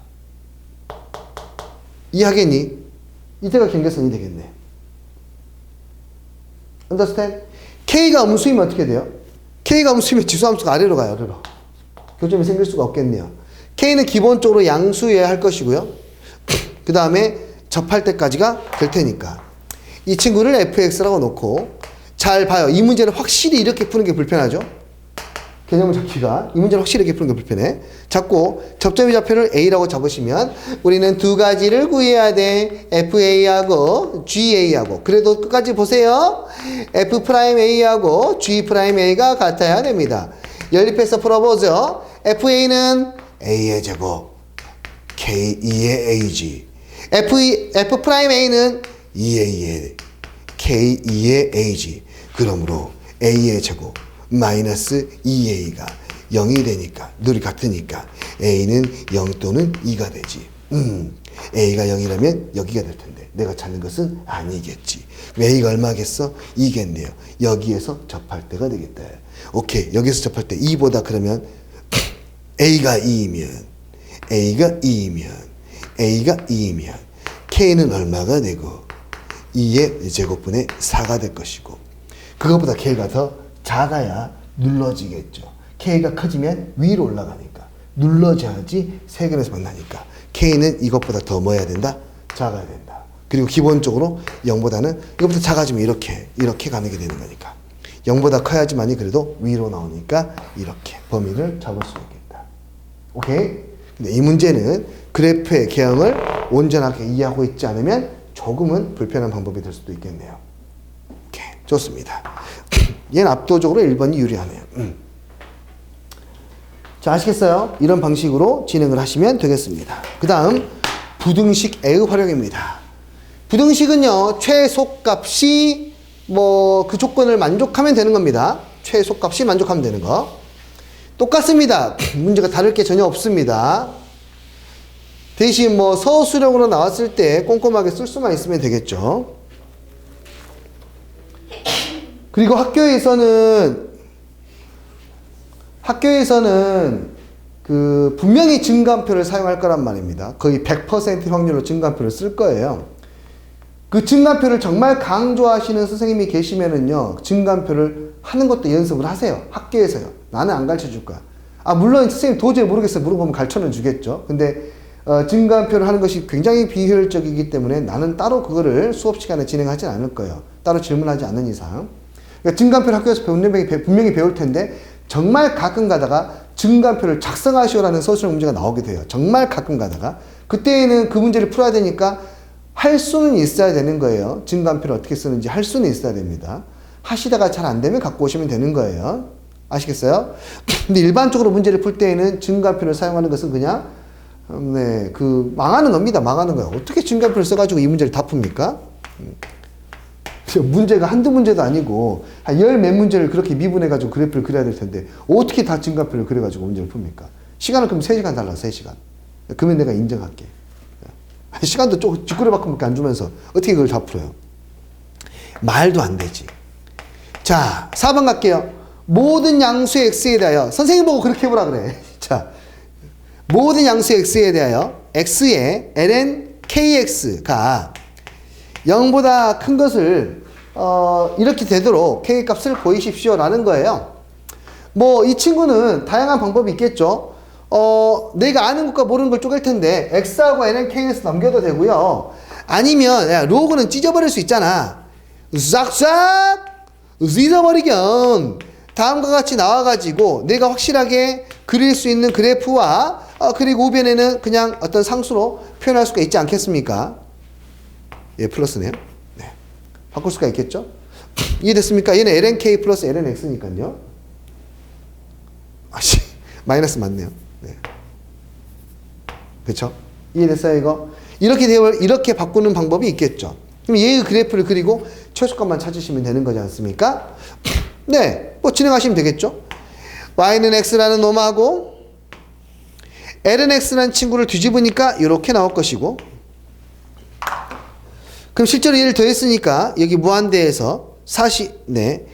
이해하겠니? 이때가 경계선이 되겠네. understand? K가 음수이면 어떻게 돼요? K가 음수이면 지수함수가 아래로 가요. 아래로. 교점이 생길 수가 없겠네요. K는 기본적으로 양수여야 할 것이고요. 그 다음에 접할 때까지가 될 테니까. 이 친구를 fx라고 놓고 잘 봐요. 이 문제는 확실히 이렇게 푸는 게 불편하죠. 개념을 잡기가. 이 문제는 확실히 이렇게 푸는 게 불편해. 잡고 접점의 좌표를 A라고 잡으시면 우리는 두 가지를 구해야 돼. FA하고 GA하고. 그래도 끝까지 보세요. F'A하고 G'A가 같아야 됩니다. 연립해서 풀어보죠. FA는 A의 제곱, K2의 AG. F'A는 2A의 K2의 AG. 그러므로 A의 제곱 마이너스 2A가 0이 되니까, 둘이 같으니까 A는 0 또는 2가 되지. A가 0이라면 여기가 될 텐데 내가 찾는 것은 아니겠지. A가 얼마겠어? 2겠네요. 여기에서 접할 때가 되겠다. 오케이. 여기서 접할 때 2보다 그러면 A가 2이면 K는 얼마가 되고 2의 제곱분의 4가 될 것이고, 그것보다 K가 더 작아야 눌러지겠죠. K가 커지면 위로 올라가니까 눌러져야지 세근에서 만나니까 K는 이것보다 더 뭐 해야 된다? 작아야 된다. 그리고 기본적으로 0보다는 이것보다 작아지면 이렇게 가는 게 되는 거니까 0보다 커야지만이 그래도 위로 나오니까 이렇게 범위를 잡을 수 있겠다. 오케이? 근데 이 문제는 그래프의 개형을 온전하게 이해하고 있지 않으면 조금은 불편한 방법이 될 수도 있겠네요. 오케이. 좋습니다. 얘는 압도적으로 1번이 유리하네요. 자, 아시겠어요? 이런 방식으로 진행을 하시면 되겠습니다. 그 다음 부등식의 활용입니다. 부등식은요, 최소값이 그 조건을 만족하면 되는 겁니다. 최소값이 만족하면 되는 거. 똑같습니다. 문제가 다를 게 전혀 없습니다. 대신 서술형으로 나왔을 때 꼼꼼하게 쓸 수만 있으면 되겠죠. 그리고 학교에서는 분명히 증가함표를 사용할 거란 말입니다. 거의 100% 확률로 증가함표를 쓸 거예요. 그 증가함표를 정말 강조하시는 선생님이 계시면은요, 증가함표를 하는 것도 연습을 하세요. 학교에서요. 나는 안 가르쳐 줄 거야. 물론 선생님 도저히 모르겠어요. 물어보면 가르쳐는 주겠죠. 근데 증가함표를 하는 것이 굉장히 비효율적이기 때문에 나는 따로 그거를 수업 시간에 진행하지 않을 거예요. 따로 질문하지 않는 이상. 그러니까 증가함표를 학교에서 분명히 배울 텐데 정말 가끔 가다가 증가함표를 작성하시오라는 서술형 문제가 나오게 돼요. 정말 가끔 가다가. 그때에는 그 문제를 풀어야 되니까 할 수는 있어야 되는 거예요. 증가함표를 어떻게 쓰는지 할 수는 있어야 됩니다. 하시다가 잘 안 되면 갖고 오시면 되는 거예요. 아시겠어요? 근데 일반적으로 문제를 풀 때에는 증가함표를 사용하는 것은 그냥 망하는 겁니다. 망하는 거예요. 어떻게 증가함표를 써가지고 이 문제를 다 풉니까? 문제가 한두 문제도 아니고 한 열 몇 문제를 그렇게 미분해가지고 그래프를 그려야 될 텐데 어떻게 다 증가표를 그려가지고 문제를 풉니까? 시간은 그럼 3시간 달라. 3시간. 그러면 내가 인정할게. 시간도 조금 뒷구려박음밖에 안 주면서 어떻게 그걸 다 풀어요? 말도 안 되지. 자, 4번 갈게요. 모든 양수의 x에 대하여, 선생님 보고 그렇게 해보라 그래. 자, 모든 양수의 x에 대하여 x의 ln kx가 0보다 큰 것을 이렇게 되도록 k 값을 보이십시오 라는 거예요. 이 친구는 다양한 방법이 있겠죠. 내가 아는 것과 모르는 걸 쪼갤 텐데 x하고 n은 k에서 넘겨도 되고요. 아니면 로그는 찢어버릴 수 있잖아. 싹싹 찢어버리겸 다음과 같이 나와가지고 내가 확실하게 그릴 수 있는 그래프와 그리고 우변에는 그냥 어떤 상수로 표현할 수가 있지 않겠습니까? 예, 플러스네요. 네. 바꿀 수가 있겠죠? 이해됐습니까? 얘는 ln k 플러스 ln x니까요. 마이너스 맞네요. 네. 그쵸? 이해됐어요, 이거? 이렇게 바꾸는 방법이 있겠죠. 그럼 얘의 그래프를 그리고 최소값만 찾으시면 되는 거지 않습니까? 네, 뭐 진행하시면 되겠죠. y는 x라는 놈하고 l은 x라는 친구를 뒤집으니까 이렇게 나올 것이고, 그럼 실제로 얘를 더했으니까 여기 무한대에서 네,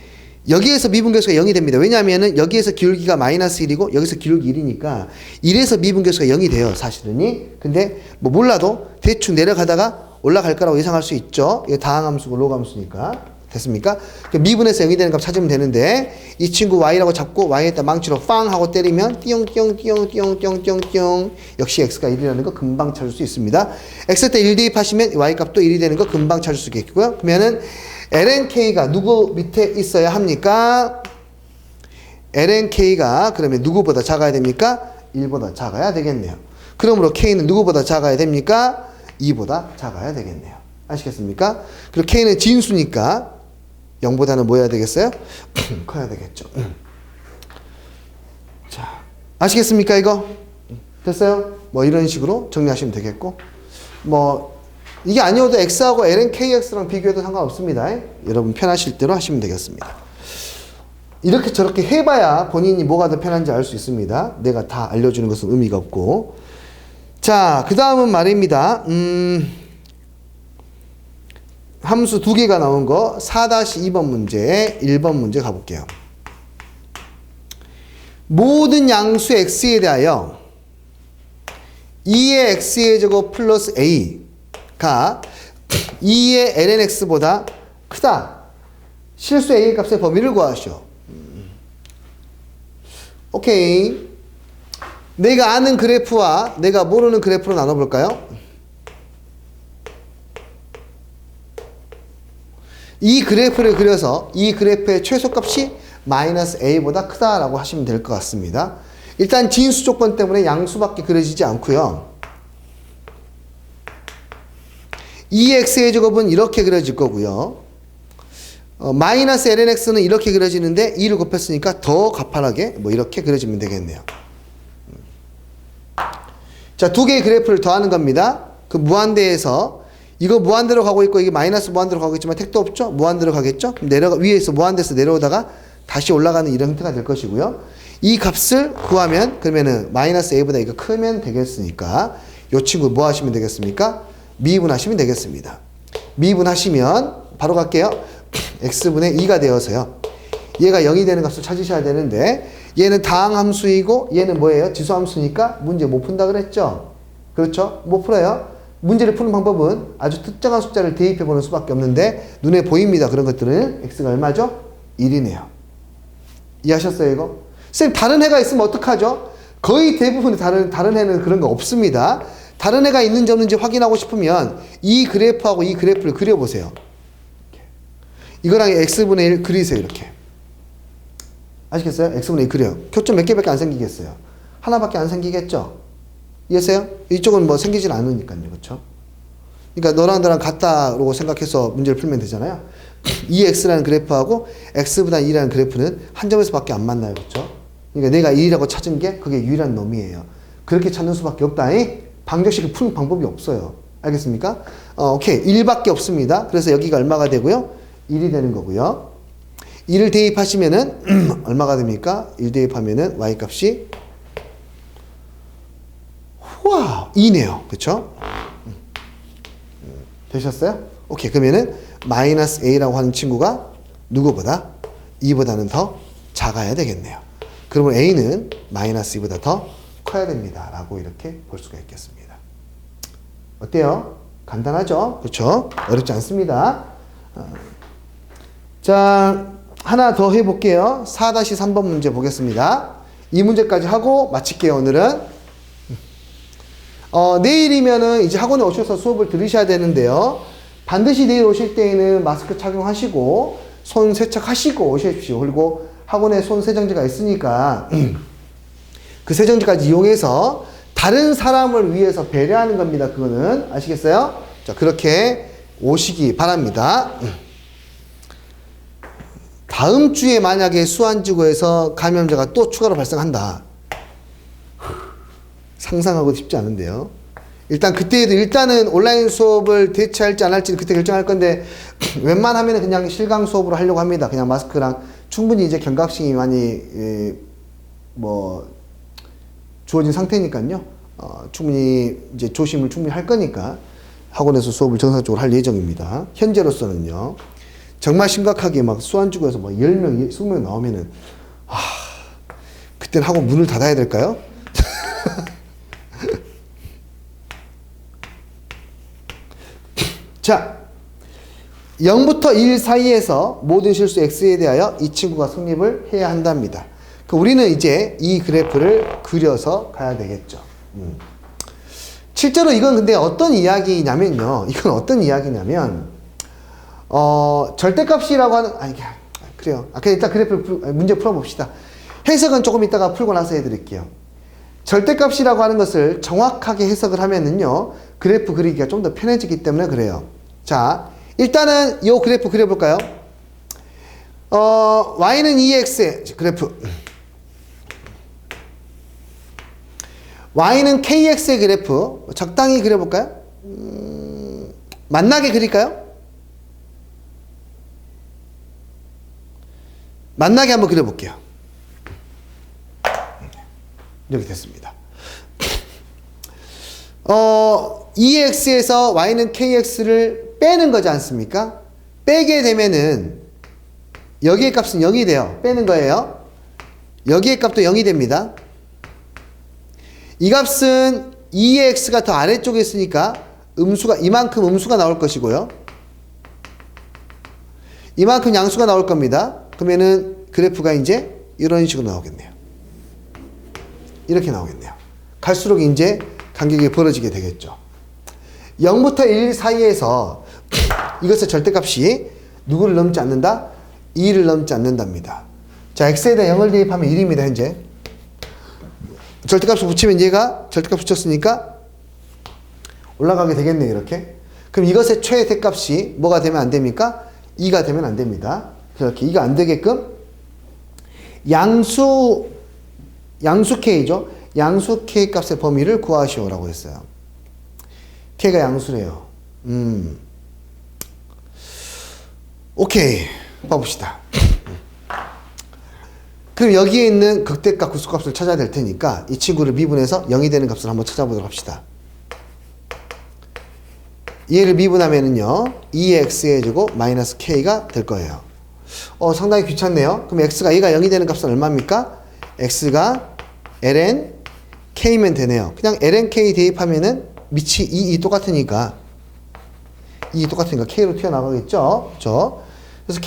여기에서 미분계수가 0이 됩니다. 왜냐하면 여기에서 기울기가 마이너스 1이고 여기서 기울기 1이니까 1에서 미분계수가 0이 돼요, 사실은이. 근데 뭐 몰라도 대충 내려가다가 올라갈 거라고 예상할 수 있죠. 이게 다항함수고 로그함수니까. 됐습니까? 미분에서 0이 되는 값 찾으면 되는데, 이 친구 y라고 잡고 y에다 망치로 빵 하고 때리면 띠용띠용띠용띠용띠용띠용 역시 x가 1이라는 거 금방 찾을 수 있습니다. x 때 1 대입하시면 y 값도 1이 되는 거 금방 찾을 수 있겠고요. 그러면은 lnk가 누구 밑에 있어야 합니까? lnk가 그러면 누구보다 작아야 됩니까? 1보다 작아야 되겠네요. 그러므로 k는 누구보다 작아야 됩니까? 2보다 작아야 되겠네요. 아시겠습니까? 그리고 k는 진수니까 0보다는 뭐 해야 되겠어요? 커야 되겠죠. 자, 아시겠습니까, 이거? 됐어요? 뭐 이런 식으로 정리하시면 되겠고, 뭐 이게 아니어도 x하고 ln kx랑 비교해도 상관없습니다. 여러분 편하실 대로 하시면 되겠습니다. 이렇게 저렇게 해봐야 본인이 뭐가 더 편한지 알 수 있습니다. 내가 다 알려주는 것은 의미가 없고. 자, 그 다음은 말입니다. 함수 두 개가 나온 거 4-2번 문제, 1번 문제 가볼게요. 모든 양수 x에 대하여 2의 x의 제곱 플러스 a가 2의 ln x보다 크다. 실수 a의 값의 범위를 구하시오. 오케이. 내가 아는 그래프와 내가 모르는 그래프로 나눠볼까요? 이 그래프를 그려서 이 그래프의 최소값이 마이너스 a보다 크다라고 하시면 될 것 같습니다. 일단 진수 조건 때문에 양수밖에 그려지지 않고요. 2x의 제곱은 이렇게 그려질 거고요. 마이너스 ln x는 이렇게 그려지는데 2를 곱했으니까 더 가판하게 뭐 이렇게 그려지면 되겠네요. 자, 두 개의 그래프를 더하는 겁니다. 그 무한대에서 이거 무한대로 가고 있고 이게 마이너스 무한대로 가고 있지만 택도 없죠? 무한대로 가겠죠? 그럼 위에서 무한대에서 내려오다가 다시 올라가는 이런 형태가 될 것이고요. 이 값을 구하면 그러면은 마이너스 a보다 이거 크면 되겠으니까 이 친구 뭐 하시면 되겠습니까? 미분하시면 되겠습니다. 미분하시면 바로 갈게요. x분의 2가 되어서요. 얘가 0이 되는 값을 찾으셔야 되는데 얘는 다항함수이고 얘는 뭐예요? 지수함수니까 문제 못 푼다 그랬죠? 그렇죠? 못 풀어요. 문제를 푸는 방법은 아주 특정한 숫자를 대입해보는 수밖에 없는데 눈에 보입니다. 그런 것들은 x가 얼마죠? 1이네요. 이해하셨어요, 이거? 쌤, 다른 해가 있으면 어떡하죠? 거의 대부분 다른 해는 그런 거 없습니다. 다른 해가 있는지 없는지 확인하고 싶으면 이 그래프하고 이 그래프를 그려보세요. 이거랑 x분의 1 그리세요, 이렇게. 아시겠어요? x분의 1 그려요. 교점 몇 개밖에 안 생기겠어요? 하나밖에 안 생기겠죠? 이해하세요? 이쪽은 뭐 생기질 않으니까요. 그렇죠? 그러니까 너랑 나랑 같다고 생각해서 문제를 풀면 되잖아요. 이 x라는 그래프하고 x보다 2라는 그래프는 한 점에서 밖에 안 만나요. 그렇죠? 그러니까 내가 1이라고 찾은 게 그게 유일한 놈이에요. 그렇게 찾는 수밖에 없다니 방정식을 푸는 방법이 없어요. 알겠습니까? 오케이. 1밖에 없습니다. 그래서 여기가 얼마가 되고요? 1이 되는 거고요. 1을 대입하시면은 얼마가 됩니까? 1 대입하면은 y 값이 와, 2네요. 그쵸? 되셨어요? 오케이. 그러면은, 마이너스 a라고 하는 친구가 누구보다? 2보다는 더 작아야 되겠네요. 그러면 a는 마이너스 2보다 더 커야 됩니다. 라고 이렇게 볼 수가 있겠습니다. 어때요? 간단하죠? 그쵸? 어렵지 않습니다. 자, 하나 더 해볼게요. 4-3번 문제 보겠습니다. 이 문제까지 하고 마칠게요, 오늘은. 내일이면은 이제 학원에 오셔서 수업을 들으셔야 되는데요. 반드시 내일 오실 때에는 마스크 착용하시고 손 세척하시고 오십시오. 그리고 학원에 손 세정제가 있으니까 그 세정제까지 이용해서 다른 사람을 위해서 배려하는 겁니다. 그거는 아시겠어요? 자, 그렇게 오시기 바랍니다. 다음 주에 만약에 수완지구에서 감염자가 또 추가로 발생한다. 상상하고 싶지 않은데요. 일단 그때에도 일단은 온라인 수업을 대체할지 안 할지는 그때 결정할 건데 웬만하면 그냥 실강 수업으로 하려고 합니다. 그냥 마스크랑 충분히 이제 경각심이 많이 주어진 상태니까요. 충분히 이제 조심을 충분히 할 거니까 학원에서 수업을 정상적으로 할 예정입니다. 현재로서는요. 정말 심각하게 막 수완지구에서 막 10명, 20명 나오면은 그때는 학원 문을 닫아야 될까요? 자, 0부터 1 사이에서 모든 실수 x에 대하여 이 친구가 성립을 해야 한답니다. 우리는 이제 이 그래프를 그려서 가야 되겠죠. 실제로 이건 근데 어떤 이야기냐면요. 이건 어떤 이야기냐면, 절대값이라고 하는, 그래요. 그냥 일단 그래프를 문제 풀어봅시다. 해석은 조금 이따가 풀고 나서 해드릴게요. 절대값이라고 하는 것을 정확하게 해석을 하면은요, 그래프 그리기가 좀 더 편해지기 때문에 그래요. 자, 일단은 이 그래프 그려볼까요? y는 2x의 그래프. y는 kx의 그래프. 적당히 그려볼까요? 만나게 그릴까요? 만나게 한번 그려볼게요. 이렇게 됐습니다. 2x에서 y는 kx를 빼는 거지 않습니까? 빼게 되면은 여기의 값은 0이 돼요. 빼는 거예요. 여기의 값도 0이 됩니다. 이 값은 2x가 더 아래쪽에 있으니까 이만큼 음수가 나올 것이고요. 이만큼 양수가 나올 겁니다. 그러면은 그래프가 이제 이런 식으로 나오겠네요. 이렇게 나오겠네요. 갈수록 이제 간격이 벌어지게 되겠죠. 0부터 1 사이에서 이것의 절대값이 누구를 넘지 않는다? 2를 넘지 않는답니다. 자, x에 대해 0을 대입하면 1입니다. 현재. 절대값을 붙이면 얘가 절대값 붙였으니까 올라가게 되겠네요. 이렇게. 그럼 이것의 최대값이 뭐가 되면 안 됩니까? 2가 되면 안 됩니다. 이렇게 2가 안 되게끔 양수 k죠. 양수 k 값의 범위를 구하시오라고 했어요. k가 양수래요. 오케이. 봐봅시다. 그럼 여기에 있는 극대값, 구수값을 찾아야 될 테니까 이 친구를 미분해서 0이 되는 값을 한번 찾아보도록 합시다. 얘를 미분하면은요, 2x의 제곱 마이너스 k가 될 거예요. 상당히 귀찮네요. 그럼 얘가 0이 되는 값은 얼마입니까? x가 ln k면 되네요. 그냥 ln k 대입하면은 밑이 2 똑같으니까 k로 튀어나가겠죠. 그렇죠? 그래서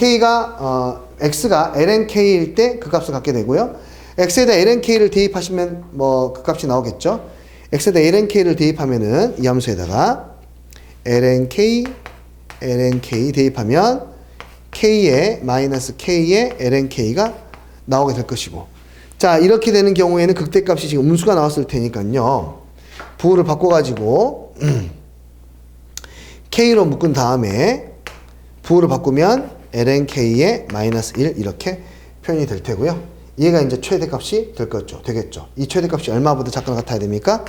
x가 ln k일 때 그 값을 갖게 되고요. x에다 ln k를 대입하시면 그 값이 나오겠죠. x에다 ln k를 대입하면은 이 함수에다가 ln k 대입하면 k에 마이너스 k에 ln k가 나오게 될 것이고, 자, 이렇게 되는 경우에는 극대값이 지금 음수가 나왔을 테니까요, 부호를 바꿔가지고 k로 묶은 다음에 부호를 바꾸면 ln k에 마이너스 1 이렇게 표현이 될 테고요. 얘가 이제 최대값이 되겠죠. 이 최대값이 얼마보다 작거나 같아야 됩니까?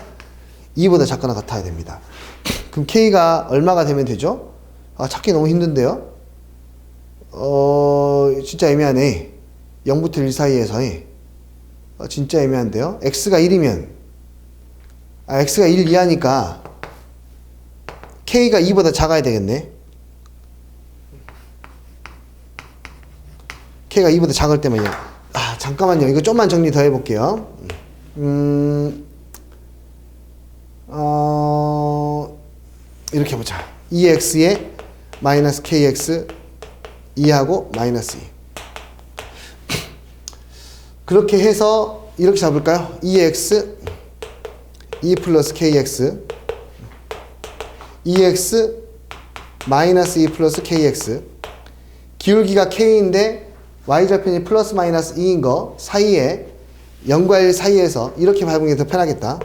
2보다 작거나 같아야 됩니다. 그럼 k가 얼마가 되면 되죠? 찾기 너무 힘든데요. 진짜 애매하네. 0부터 1 사이에서 진짜 애매한데요. x가 1이면 x가 1 이하니까 k가 2보다 작아야 되겠네. k가 2보다 작을 때만요. 잠깐만요. 이거 좀만 정리 더 해볼게요. 이렇게 해보자. 2x에 마이너스 kx 2하고 마이너스 2. 그렇게 해서 이렇게 잡을까요? 2x 2 플러스 kx 2x 마이너스 2 플러스 kx, 기울기가 k인데 y절편이 플러스 마이너스 2인 거 사이에 0과 1 사이에서 이렇게 밟는 게 더 편하겠다.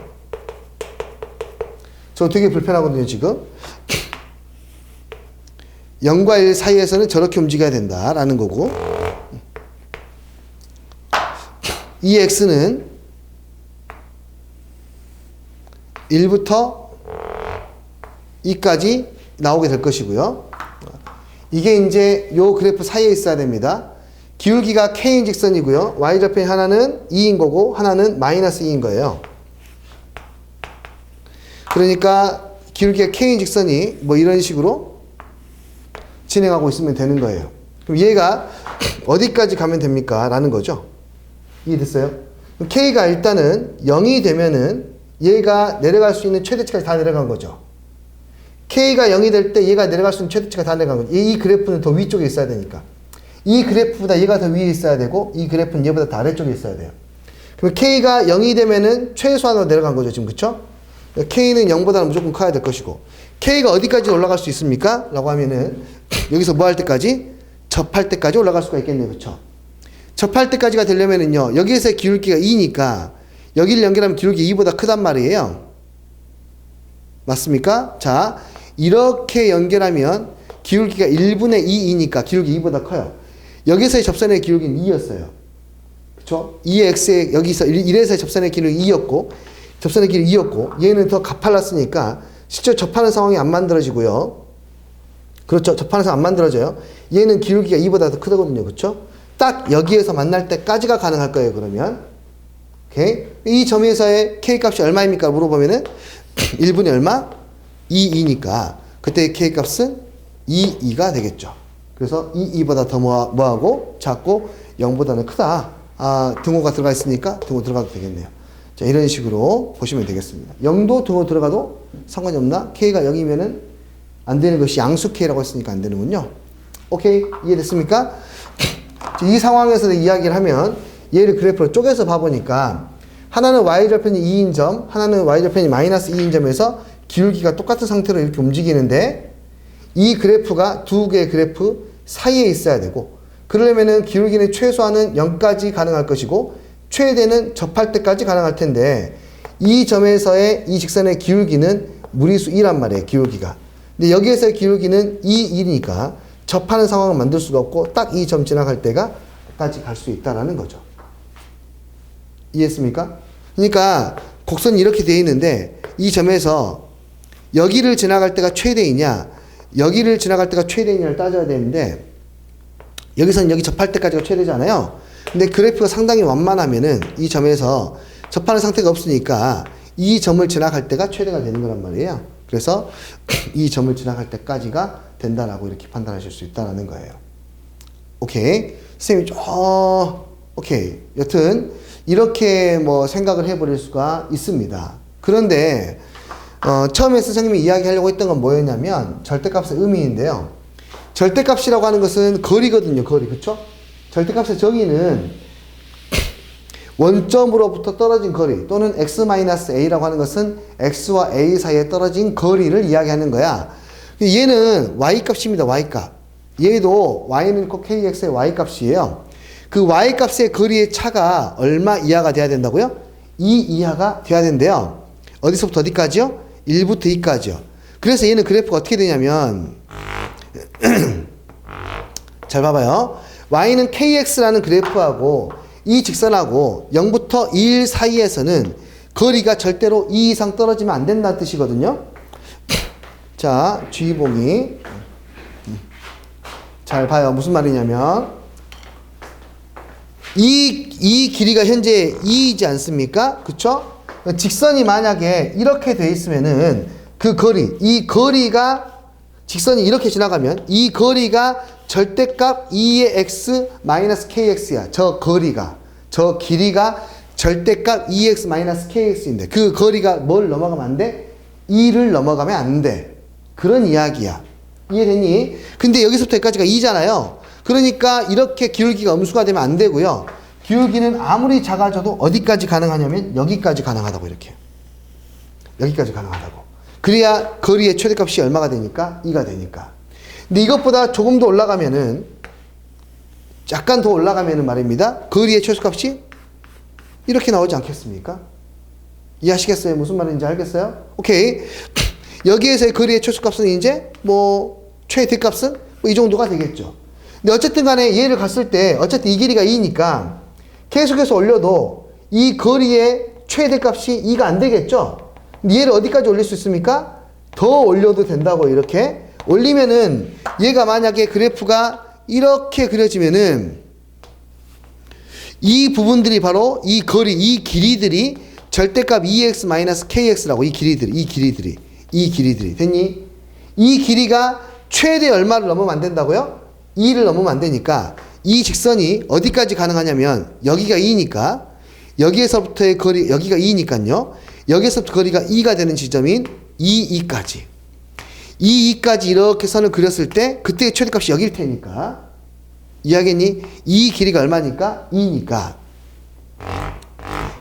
저 되게 불편하거든요 지금. 0과 1 사이에서는 저렇게 움직여야 된다라는 거고, 이 x는 1부터 2까지 나오게 될 것이고요. 이게 이제 요 그래프 사이에 있어야 됩니다. 기울기가 k인 직선이고요. y좌표인 하나는 2인 거고 하나는 마이너스 2인 거예요. 그러니까 기울기가 k인 직선이 뭐 이런 식으로 진행하고 있으면 되는 거예요. 그럼 얘가 어디까지 가면 됩니까? 라는 거죠. 이해됐어요? k가 일단은 0이 되면은 얘가 내려갈 수 있는 최대치까지 다 내려간 거죠. k가 0이 될 때 얘가 내려갈 수 있는 최대치가 다 내려간 거죠. 이 그래프는 더 위쪽에 있어야 되니까. 이 그래프보다 얘가 더 위에 있어야 되고 이 그래프는 얘보다 더 아래쪽에 있어야 돼요. 그럼 k가 0이 되면은 최소한으로 내려간 거죠. 지금 그쵸? k는 0보다는 무조건 커야 될 것이고 k가 어디까지 올라갈 수 있습니까? 라고 하면은 여기서 뭐 할 때까지? 접할 때까지 올라갈 수가 있겠네요. 그쵸? 접할 때까지가 되려면은요 여기에서의 기울기가 2니까 여기를 연결하면 기울기 2보다 크단 말이에요. 맞습니까? 자, 이렇게 연결하면 기울기가 1분의 2이니까 기울기 2보다 커요. 여기서의 접선의 기울기는 2였어요. 그쵸? 2x의 여기서 1에서의 접선의 기울기 2였고 접선의 길이 2였고 얘는 더 가팔랐으니까 실제 접하는 상황이 안 만들어지고요. 그렇죠. 접하는 상황 안 만들어져요. 얘는 기울기가 2보다 더 크거든요. 그렇죠? 딱 여기에서 만날 때까지가 가능할 거예요. 그러면 오케이? 이 점에서의 K값이 얼마입니까? 물어보면은 1분의 얼마? 2니까 그때 K값은 2가 되겠죠. 그래서 2보다 더 뭐하고 작고 0보다는 크다. 아, 등호가 들어가 있으니까 등호 들어가도 되겠네요. 자, 이런 식으로 보시면 되겠습니다. 0도 등호 들어가도 상관이 없나? K가 0이면은 안 되는 것이 양수 K라고 했으니까 안 되는군요. 오케이? 이해됐습니까? 이 상황에서 이야기를 하면 얘를 그래프로 쪼개서 봐보니까 하나는 y좌편이 2인 점, 하나는 y좌편이 마이너스 2인 점에서 기울기가 똑같은 상태로 이렇게 움직이는데 이 그래프가 두 개의 그래프 사이에 있어야 되고 그러려면은 기울기는 최소한은 0까지 가능할 것이고 최대는 접할 때까지 가능할 텐데 이 점에서의 이 직선의 기울기는 무리수 2란 말이에요. 기울기가. 근데 여기에서의 기울기는 1이니까 접하는 상황을 만들 수가 없고 딱 이 점 지나갈 때까지 갈 수 있다라는 거죠. 이해했습니까? 그러니까 곡선이 이렇게 되어 있는데 이 점에서 여기를 지나갈 때가 최대이냐 여기를 지나갈 때가 최대이냐를 따져야 되는데 여기서는 여기 접할 때까지가 최대잖아요. 근데 그래프가 상당히 완만하면은 이 점에서 접하는 상태가 없으니까 이 점을 지나갈 때가 최대가 되는 거란 말이에요. 그래서 이 점을 지나갈 때까지가 된다라고 이렇게 판단하실 수 있다는 거예요. 오케이. 선생님이 오케이. 여튼 이렇게 뭐 생각을 해버릴 수가 있습니다. 그런데 처음에 선생님이 이야기하려고 했던 건 뭐였냐면 절대값의 의미인데요. 절대값이라고 하는 것은 거리거든요. 거리. 그쵸? 절대값의 정의는 원점으로부터 떨어진 거리 또는 x-a라고 하는 것은 x와 a 사이에 떨어진 거리를 이야기하는 거야. 얘는 y값입니다. y값. 얘도 y는 꼭 kx의 y값이에요. 그 y값의 거리의 차가 얼마 이하가 돼야 된다고요? 2 이하가 돼야 된대요. 어디서부터 어디까지요? 1부터 2까지요. 그래서 얘는 그래프가 어떻게 되냐면 잘 봐봐요. y는 kx라는 그래프하고 이 직선하고 0부터 1 사이에서는 거리가 절대로 2 이상 떨어지면 안 된다는 뜻이거든요. 자, 주의봉이 잘 봐요. 무슨 말이냐면 이 길이가 현재 2이지 않습니까? 그쵸? 직선이 만약에 이렇게 돼 있으면은 그 거리, 이 거리가 직선이 이렇게 지나가면 이 거리가 절대값 2의 x 마이너스 kx야. 저 거리가, 저 길이가 절대값 2x 마이너스 kx인데 그 거리가 뭘 넘어가면 안 돼? 2를 넘어가면 안 돼. 그런 이야기야. 이해되니? 근데 여기서부터 여기까지가 2잖아요. 그러니까 이렇게 기울기가 음수가 되면 안 되고요. 기울기는 아무리 작아져도 어디까지 가능하냐면 여기까지 가능하다고 이렇게. 여기까지 가능하다고. 그래야 거리의 최대값이 얼마가 되니까? 2가 되니까. 근데 이것보다 조금 더 올라가면은 약간 더 올라가면은 말입니다. 거리의 최소값이 이렇게 나오지 않겠습니까? 이해하시겠어요? 무슨 말인지 알겠어요? 오케이. 여기에서의 거리의 최소값은 이제 뭐 최대값은 뭐 이 정도가 되겠죠. 근데 어쨌든 간에 얘를 갔을 때 어쨌든 이 길이가 2니까 계속해서 올려도 이 거리의 최대값이 2가 안 되겠죠? 얘를 어디까지 올릴 수 있습니까? 더 올려도 된다고. 이렇게 올리면은 얘가 만약에 그래프가 이렇게 그려지면은 이 부분들이 바로 이 거리, 이 길이들이 절대값 2x-kx라고. 이 길이들이 됐니? 이 길이가 최대 얼마를 넘으면 안 된다고요? 2를 넘으면 안 되니까 이 직선이 어디까지 가능하냐면 여기가 2니까 여기에서부터의 거리, 여기가 2니까요. 여기에서부터 거리가 2가 되는 지점인 2까지. 2까지 이렇게 선을 그렸을 때 그때의 최대값이 여기일 테니까. 이해하겠니? 이 길이가 얼마니까? 2니까.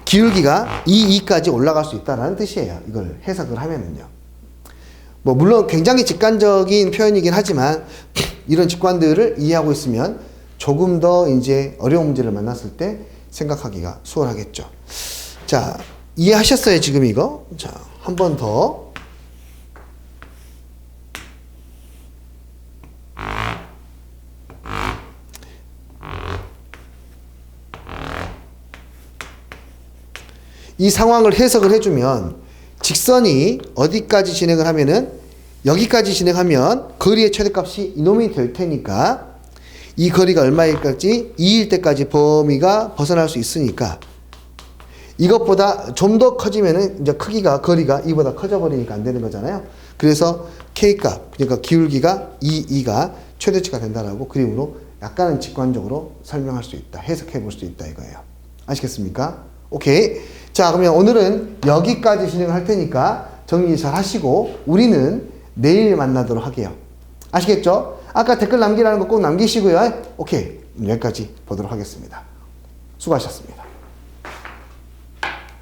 기울기가 2까지 올라갈 수 있다는 뜻이에요. 이걸 해석을 하면은요. 뭐 물론 굉장히 직관적인 표현이긴 하지만 이런 직관들을 이해하고 있으면 조금 더 이제 어려운 문제를 만났을 때 생각하기가 수월하겠죠. 자, 이해하셨어요, 지금 이거? 자, 한 번 더. 이 상황을 해석을 해주면 직선이 어디까지 진행을 하면은 여기까지 진행하면 거리의 최대값이 이놈이 될 테니까 이 거리가 얼마일까지 2일 때까지 범위가 벗어날 수 있으니까 이것보다 좀 더 커지면은 이제 크기가 거리가 이보다 커져 버리니까 안 되는 거잖아요. 그래서 K값 그러니까 기울기가 2가 최대치가 된다라고 그림으로 약간은 직관적으로 설명할 수 있다. 해석해 볼 수 있다 이거예요. 아시겠습니까? 오케이. 자, 그러면 오늘은 여기까지 진행을 할 테니까 정리 잘 하시고 우리는 내일 만나도록 할게요. 아시겠죠? 아까 댓글 남기라는 거 꼭 남기시고요. 오케이. 여기까지 보도록 하겠습니다. 수고하셨습니다.